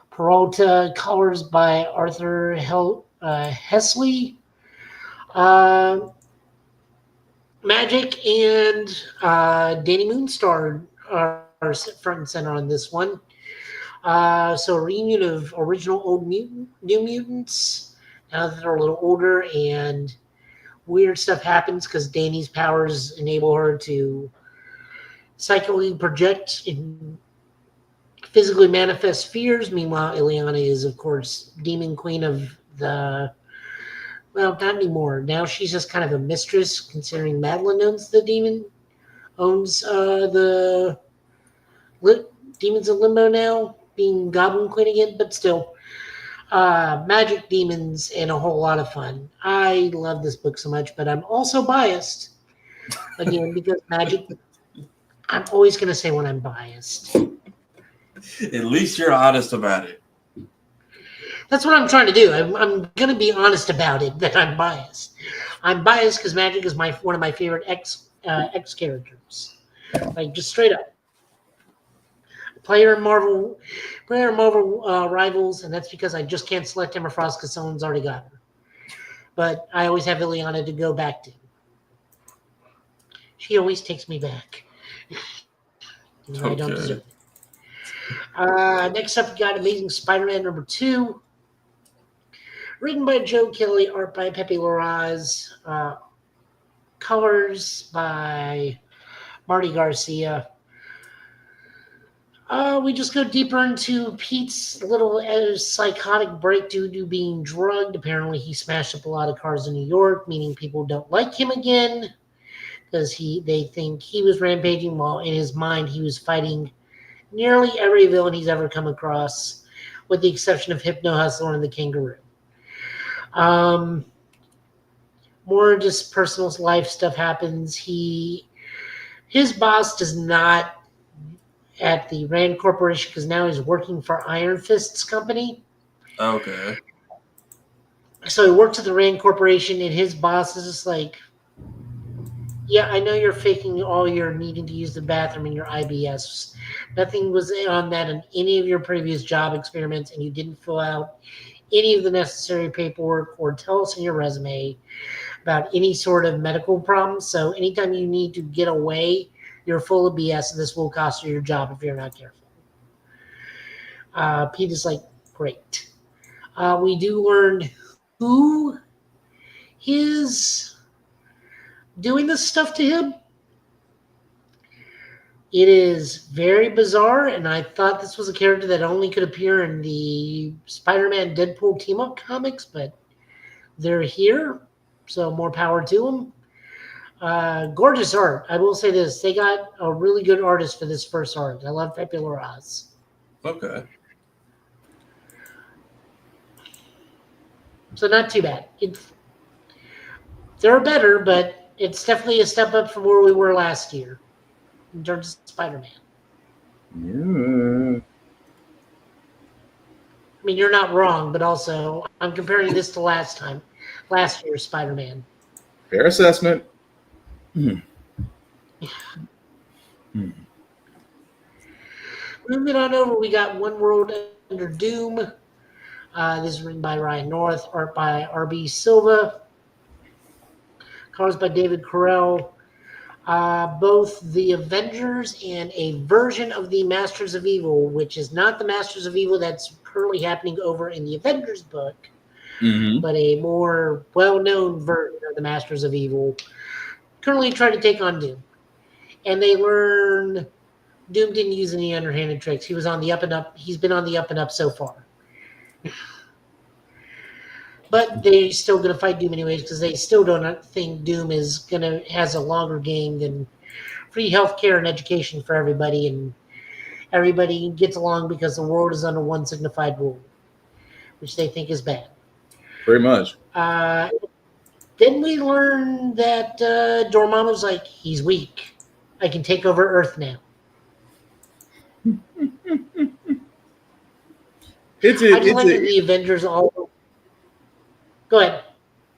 Peralta, colors by Arthur Hesley. Magic and Danny Moonstar are front and center on this one. So a reunion of original old new mutants. Now that they're a little older and weird stuff happens because Danny's powers enable her to psychically project and physically manifest fears. Meanwhile, Ileana is, of course, Demon Queen of the... Well, not anymore. Now she's just kind of a mistress, considering Madeline owns the Demons of Limbo now, being Goblin Queen again, but still. Magic, demons, and a whole lot of fun. I love this book so much, but I'm also biased. Again, because Magic, I'm always going to say when I'm biased. At least you're honest about it. That's what I'm trying to do. I'm going to be honest about it, that I'm biased. I'm biased because Magic is one of my favorite X characters. Like, just straight up. Player Marvel Rivals, and that's because I just can't select Emma Frost because someone's already got her. But I always have Ileana to go back to. She always takes me back. Okay. I don't deserve it. Next up, we got Amazing Spider-Man number 2. Written by Joe Kelly, art by Pepe Larraz, colors by Marty Garcia. We just go deeper into Pete's little psychotic break due to being drugged. Apparently, he smashed up a lot of cars in New York, meaning people don't like him again because they think he was rampaging while in his mind he was fighting nearly every villain he's ever come across, with the exception of Hypno Hustler and the Kangaroo. More just personal life stuff happens. His boss does not at the Rand Corporation because now he's working for Iron Fist's company. Okay. So he works at the Rand Corporation, and his boss is just like, yeah, I know you're faking all your needing to use the bathroom in your IBS. Nothing was on that in any of your previous job experiments, and you didn't fill out any of the necessary paperwork or tell us in your resume about any sort of medical problems. So anytime you need to get away, you're full of BS, and this will cost you your job if you're not careful. Pete is like, great. We do learn who is doing this stuff to him. It is very bizarre, and I thought this was a character that only could appear in the Spider-Man Deadpool team-up comics, but they're here, so more power to them. Gorgeous art. I will say this. They got a really good artist for this first art. I love Pepe Larraz. Okay. So not too bad. They're better, but it's definitely a step up from where we were last year in terms of Spider-Man. Yeah. I mean, you're not wrong, but also I'm comparing this to last year's Spider-Man. Fair assessment. Moving on over, we got One World Under Doom. This is written by Ryan North, art by R.B. Silva, colors by David Carell. Both the Avengers and a version of the Masters of Evil, which is not the Masters of Evil that's currently happening over in the Avengers book, but a more well-known version of the Masters of Evil, currently trying to take on Doom. And they learn Doom didn't use any underhanded tricks. He was on the up and up. He's been on the up and up so far. But they're still going to fight Doom anyways because they still don't think Doom has a longer game than free healthcare and education for everybody, and everybody gets along because the world is under one signified rule, which they think is bad. Very much. Then we learn that Dormammu's like, he's weak. I can take over Earth now. I just like that the Avengers all... Go ahead.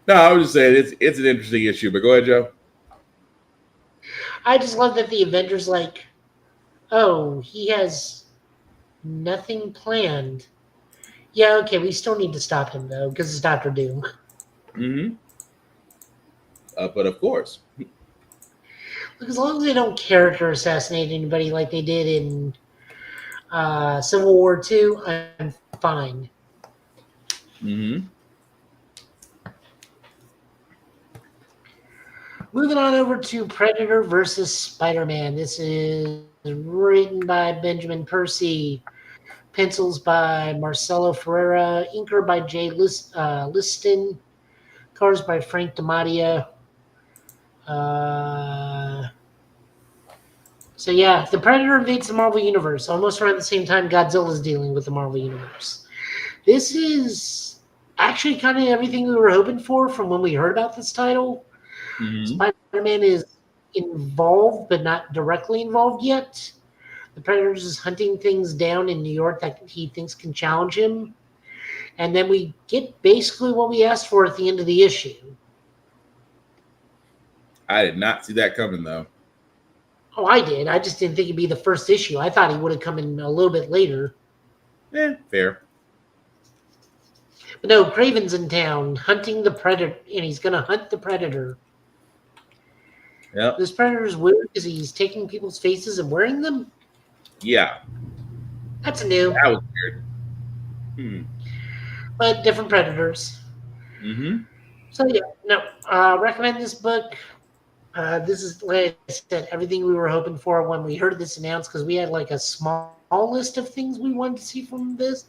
No, I was just saying it's an interesting issue, but go ahead, Joe. I just love that the Avengers like, oh, he has nothing planned. Yeah, okay, we still need to stop him though because it's Dr. Doom. But of course, look, as long as they don't character assassinate anybody like they did in Civil War II, I'm fine. Moving on over to Predator versus Spider-Man. This is written by Benjamin Percy, pencils by Marcelo Ferreira, inker by Jay Liston, colors by Frank DiMattia. So yeah, the Predator invades the Marvel Universe almost around the same time Godzilla's dealing with the Marvel Universe. This is actually kind of everything we were hoping for from when we heard about this title. Spider-Man is involved, but not directly involved yet. The Predator is hunting things down in New York that he thinks can challenge him. And then we get basically what we asked for at the end of the issue. I did not see that coming, though. Oh, I did. I just didn't think it'd be the first issue. I thought he would have come in a little bit later. Fair. But no, Kraven's in town hunting the Predator, and he's going to hunt the Predator. Yep. This Predator is weird because he's taking people's faces and wearing them. Yeah. That's new. That was weird. But different Predators. So yeah, no, recommend this book. This is, like I said, everything we were hoping for when we heard this announced because we had like a small list of things we wanted to see from this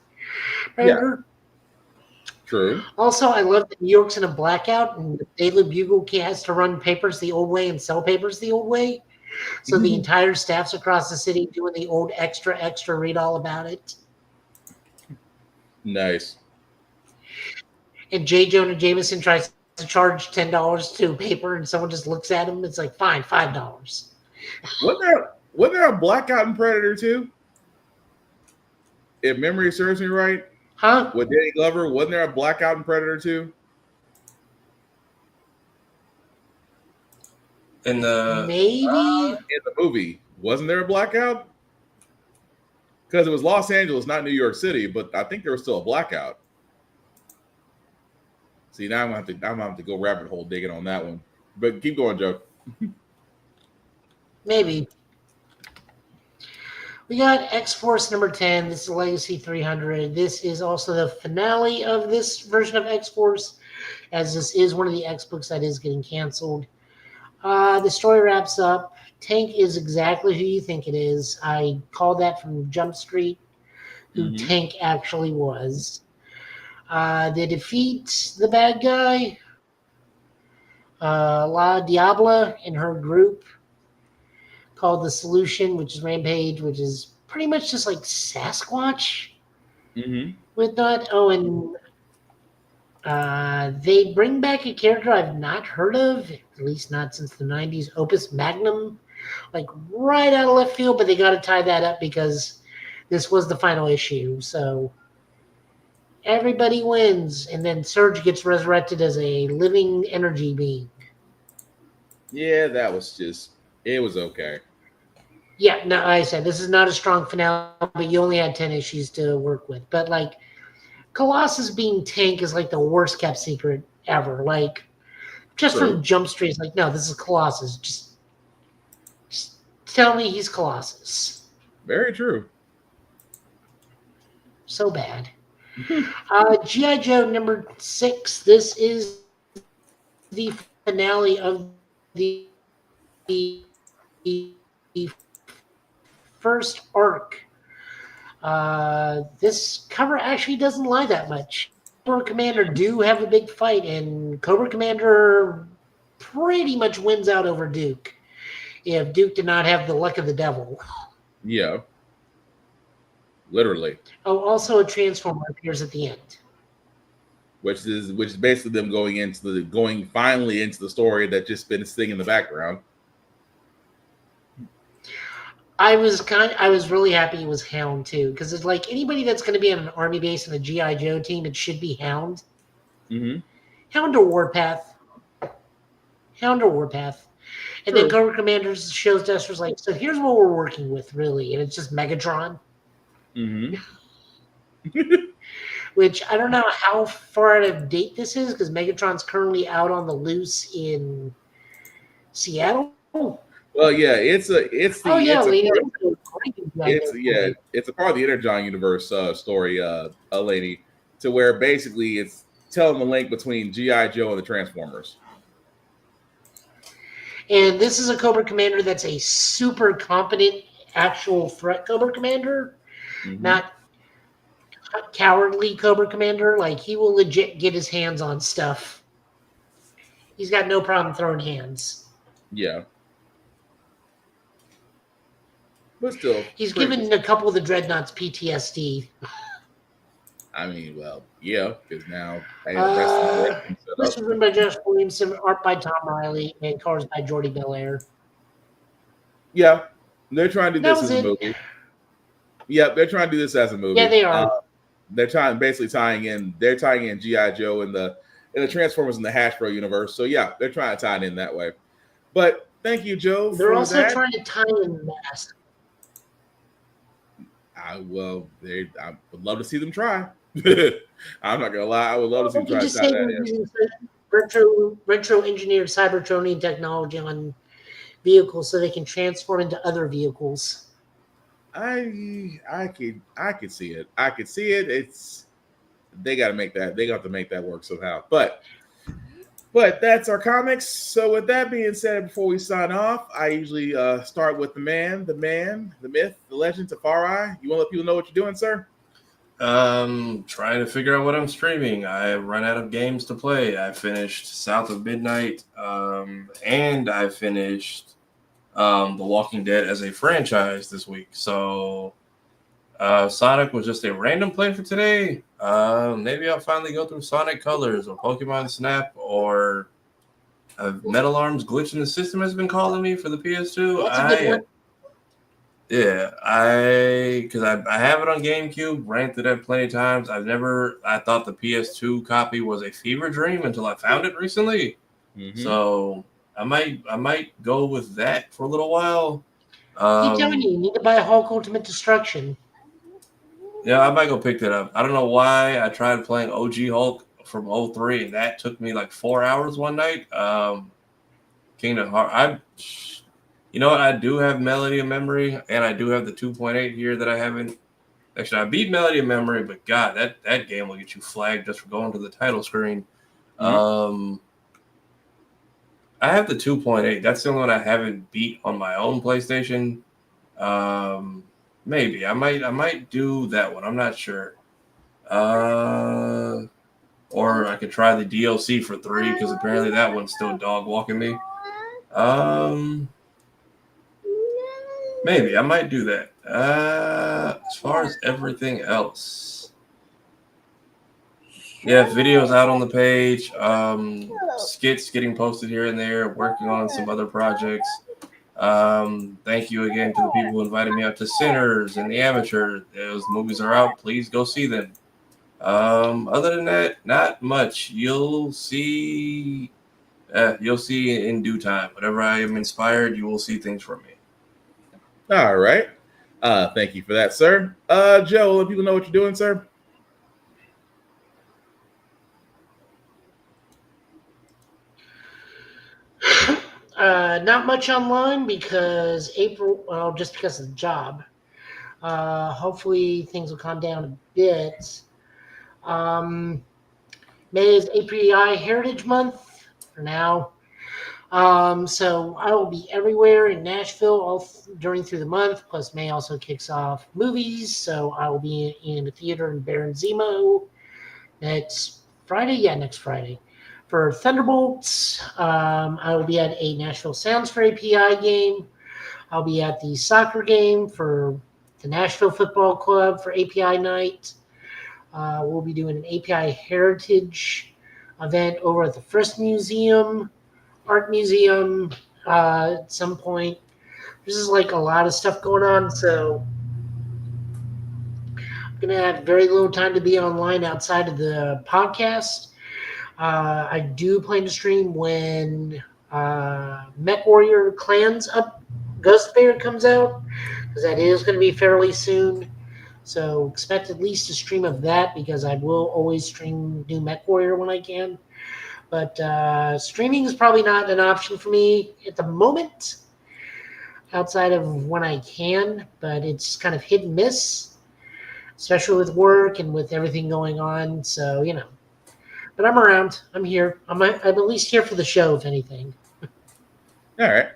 Predator. Yeah. True. Also, I love that New York's in a blackout and the Daily Bugle has to run papers the old way and sell papers the old way. So the entire staff's across the city doing the old extra, read all about it. Nice. And J. Jonah Jameson tries to charge $10 to paper and someone just looks at him. It's like, fine, $5. Wasn't there a blackout in Predator 2? If memory serves me right. Huh? With Danny Glover, wasn't there a blackout in Predator 2? In the maybe in the movie, wasn't there a blackout? Because it was Los Angeles, not New York City, but I think there was still a blackout. See, now I'm gonna have to go rabbit hole digging on that one. But keep going, Joe. Maybe. We got X-Force number 10. This is Legacy 300. This is also the finale of this version of X-Force, as this is one of the X books that is getting canceled. The story wraps up. Tank is exactly who you think it is. I called that from Jump Street, who Tank actually was. They defeat the bad guy, La Diabla and her group, called The Solution, which is Rampage, which is pretty much just like Sasquatch with that. Oh, and they bring back a character I've not heard of, at least not since the 90s, Opus Magnum, like right out of left field, but they got to tie that up because this was the final issue. So everybody wins, and then Surge gets resurrected as a living energy being. Yeah, that was it was okay. Yeah, no, I said this is not a strong finale, but you only had 10 issues to work with. But like Colossus being Tank is like the worst kept secret ever. Like just True. from Jump Street, it's like, no, this is Colossus. Just tell me he's Colossus. Very true. So bad. G.I. Joe number 6. This is the finale of the first arc. This cover actually doesn't lie that much. Cobra Commander do have a big fight, and Cobra Commander pretty much wins out over Duke if Duke did not have the luck of the devil. Yeah. Literally. Oh, also a Transformer appears at the end. Which is basically them going finally into the story that just been sitting in the background. I was really happy it was Hound too, because it's like anybody that's going to be on an army base in a G.I. Joe team, it should be Hound. Mm-hmm. Hound or Warpath. And then Cobra Commander shows Desper's like, so here's what we're working with, really, and it's just Megatron. Mm-hmm. Which I don't know how far out of date this is, because Megatron's currently out on the loose in Seattle. Well, yeah, it's a part of the Energon universe story, Lady, to where basically it's telling the link between G.I. Joe and the Transformers. And this is a Cobra Commander that's a super competent actual threat Cobra Commander, not cowardly Cobra Commander. Like, he will legit get his hands on stuff. He's got no problem throwing hands. Yeah. But still, he's given a couple of the Dreadnoughts PTSD. I mean, well, yeah, because now this is written by Josh Williamson, art by Tom Riley, and colors by Jordi Belair. Yeah, they're trying to do this as a movie. Yeah, they're trying to do this as a movie. Yeah, they are. They're tying in G.I. Joe and the Transformers in the Hasbro universe. So yeah, they're trying to tie it in that way. But thank you, Joe. They're also trying to tie in Mask. I would love to see them try. I'm not gonna lie, I would love to see them try to tie that in. Retro engineered Cybertronian technology on vehicles so they can transform into other vehicles. I could see it. I could see it. They got to make that. They got to make that work somehow. But that's our comics. So with that being said, before we sign off, I usually start with the man, the myth, the legend, Tafari. You want to let people know what you're doing, sir? Trying to figure out what I'm streaming. I run out of games to play. I finished South of Midnight, and I finished The Walking Dead as a franchise this week. So Sonic was just a random play for today. Maybe I'll finally go through Sonic Colors or Pokemon Snap or Metal Arms Glitch in the System has been calling me for the PS2. Because I have it on GameCube, ran through that plenty of times. I thought the PS2 copy was a fever dream until I found it recently. Mm-hmm. So I might go with that for a little while. Keep telling you need to buy Hulk Ultimate Destruction. Yeah, I might go pick that up. I don't know why I tried playing OG Hulk from 03, and that took me like 4 hours one night. Kingdom Hearts. You know what? I do have Melody of Memory, and I do have the 2.8 here that I haven't. Actually, I beat Melody of Memory, but God, that game will get you flagged just for going to the title screen. Mm-hmm. I have the 2.8. That's the only one I haven't beat on my own PlayStation. Maybe I might do that one. I'm not sure. Or I could try the DLC for 3 because apparently that one's still dog walking me. Maybe I might do that. As far as everything else, yeah, videos out on the page. Skits getting posted here and there. Working on some other projects. Thank you again to the people who invited me out to Sinners and The Amateur. Those movies are out. Please go see them. Other than that, not much. You'll see You'll see in due time. Whenever I am inspired, you will see things from me. All right. Thank you for that, sir. Joe, let people know what you're doing, sir. Not much online because just because of the job. Hopefully things will calm down a bit. May is API Heritage Month for now. So I will be everywhere in Nashville through the month. Plus May also kicks off movies. So I will be in a theater in Baron Zemo next Friday. For Thunderbolts, I will be at a Nashville Sounds for API game. I'll be at the soccer game for the Nashville Football Club for API night. We'll be doing an API Heritage event over at the Frisk Museum, Art Museum at some point. There's just like a lot of stuff going on, so I'm going to have very little time to be online outside of the podcast. I do plan to stream when Mech Warrior Clans Up Ghost Bear comes out, because that is going to be fairly soon. So expect at least a stream of that, because I will always stream new Mech Warrior when I can. But streaming is probably not an option for me at the moment, outside of when I can. But it's kind of hit and miss, especially with work and with everything going on. So, But I'm around. I'm here. I'm at least here for the show, if anything. All right.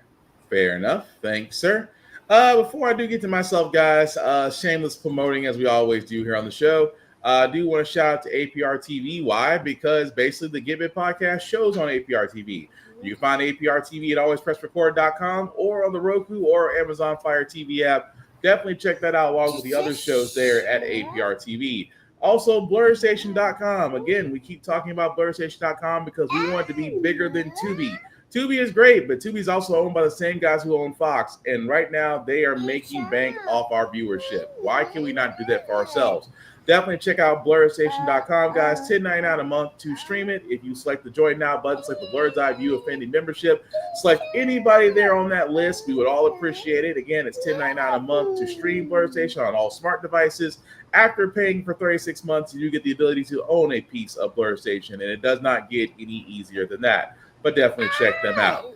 Fair enough. Thanks, sir. Before I do get to myself, guys, shameless promoting as we always do here on the show. I do want to shout out to APR TV. Why? Because basically the Git Bit Podcast shows on APR TV. You can find APR TV at alwayspressrecord.com or on the Roku or Amazon Fire TV app. Definitely check that out along with the other shows there at APR TV. Also, BlurStation.com. Again, we keep talking about BlurStation.com because we want it to be bigger than Tubi. Tubi is great, but Tubi is also owned by the same guys who own Fox. And right now, they are making bank off our viewership. Why can we not do that for ourselves? Definitely check out BlurStation.com, guys. $10.99 a month to stream it. If you select the Join Now button, select the Blur's Eye View Affinity membership, select anybody there on that list. We would all appreciate it. Again, it's $10.99 a month to stream BlurStation on all smart devices. After paying for 36 months, you get the ability to own a piece of BlurStation, and it does not get any easier than that. But definitely check them out.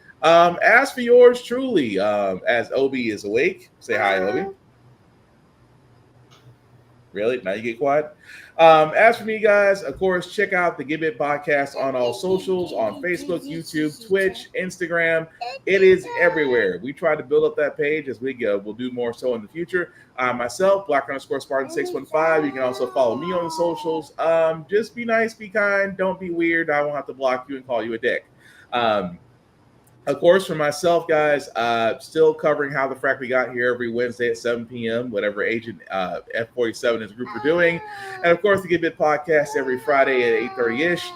As for yours truly, as Obi is awake, say hi, Obi. Really? Now you get quiet? As for me, guys, of course, check out the Git Bit Podcast on all socials, on Facebook, YouTube, Twitch, Instagram. It is everywhere. We try to build up that page as we go. We'll do more so in the future. Myself, Black_Spartan615. You can also follow me on the socials. Just be nice, be kind. Don't be weird. I won't have to block you and call you a dick. Of course, for myself, guys, still covering How the Frack We Got Here every Wednesday at 7 p.m., whatever Agent F47 and his group are doing. And, of course, the Git Bit Podcast every Friday at 8:30-ish.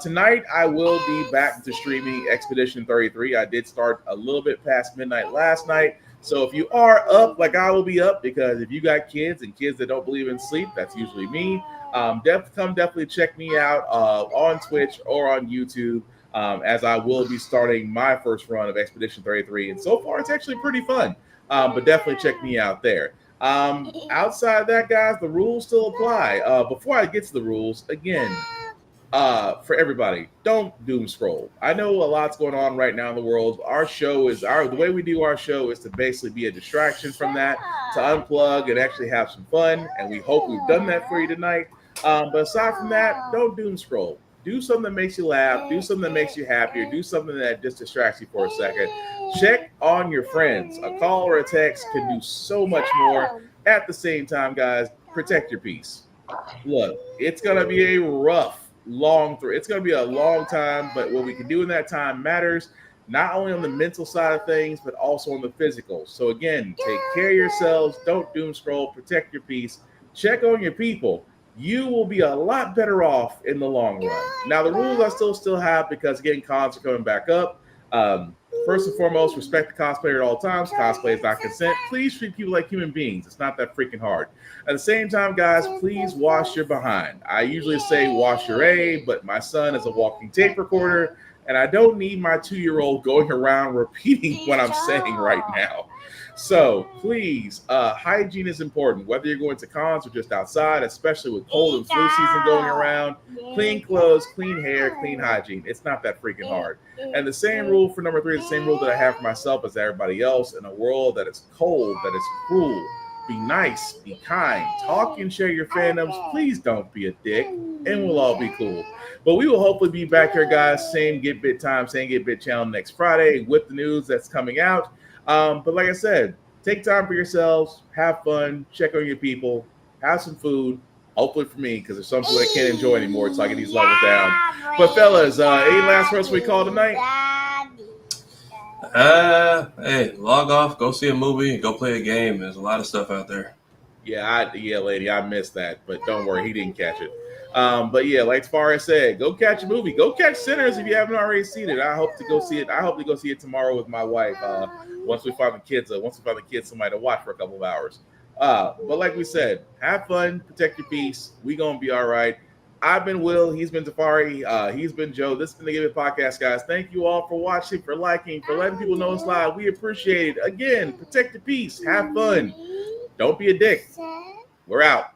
Tonight, I will be back to streaming Expedition 33. I did start a little bit past midnight last night. So if you are up, like I will be up, because if you got kids and kids that don't believe in sleep, that's usually me. Definitely check me out on Twitch or on YouTube. As I will be starting my first run of Expedition 33. And so far, it's actually pretty fun. But definitely check me out there. Outside of that, guys, the rules still apply. Before I get to the rules, again, for everybody, don't doom scroll. I know a lot's going on right now in the world. The way we do our show is to basically be a distraction from that, to unplug and actually have some fun. And we hope we've done that for you tonight. But aside from that, don't doom scroll. Do something that makes you laugh. Do something that makes you happier. Do something that just distracts you for a second. Check on your friends. A call or a text can do so much more. At the same time, guys, protect your peace. Look, it's going to be a rough, it's going to be a long time, but what we can do in that time matters, not only on the mental side of things, but also on the physical. So again, take care of yourselves. Don't doom scroll. Protect your peace. Check on your people. You will be a lot better off in the long run. Now, the rules I still have, because, again, cons are coming back up. First and foremost, respect the cosplayer at all times. Cosplay is not consent. Please treat people like human beings. It's not that freaking hard. At the same time, guys, please wash your behind. I usually say wash your A, but my son is a walking tape recorder. And I don't need my 2-year-old going around repeating what I'm saying right now. So please, hygiene is important, whether you're going to cons or just outside, especially with cold and flu season going around. Clean clothes, clean hair, clean hygiene. It's not that freaking hard. And the same rule for number 3, the same rule that I have for myself as everybody else. In a world that is cold, that is cruel, be nice, be kind, talk and share your fandoms. Please don't be a dick, and we'll all be cool. But we will hopefully be back here, guys. Same Get Bit time, same Get Bit channel next Friday with the news that's coming out. But like I said, take time for yourselves, have fun, check on your people, have some food. Hopefully for me, because there's some food I can't enjoy anymore until I get these levels down. But fellas, any last words we call tonight? Hey, log off, go see a movie, go play a game. There's a lot of stuff out there. Yeah, lady, I missed that, but don't worry, he didn't catch it. But yeah, like Faris said, go catch a movie. Go catch Sinners if you haven't already seen it. I hope to go see it. I hope to go see it tomorrow with my wife. Once we find the kids, somebody to watch for a couple of hours. But like we said, have fun, protect your peace. We gonna be all right. I've been Will. He's been Tafari. He's been Joe. This has been the Git Bit Podcast, guys. Thank you all for watching, for liking, for letting people know it's live. We appreciate it. Again, protect your peace. Have fun. Don't be a dick. We're out.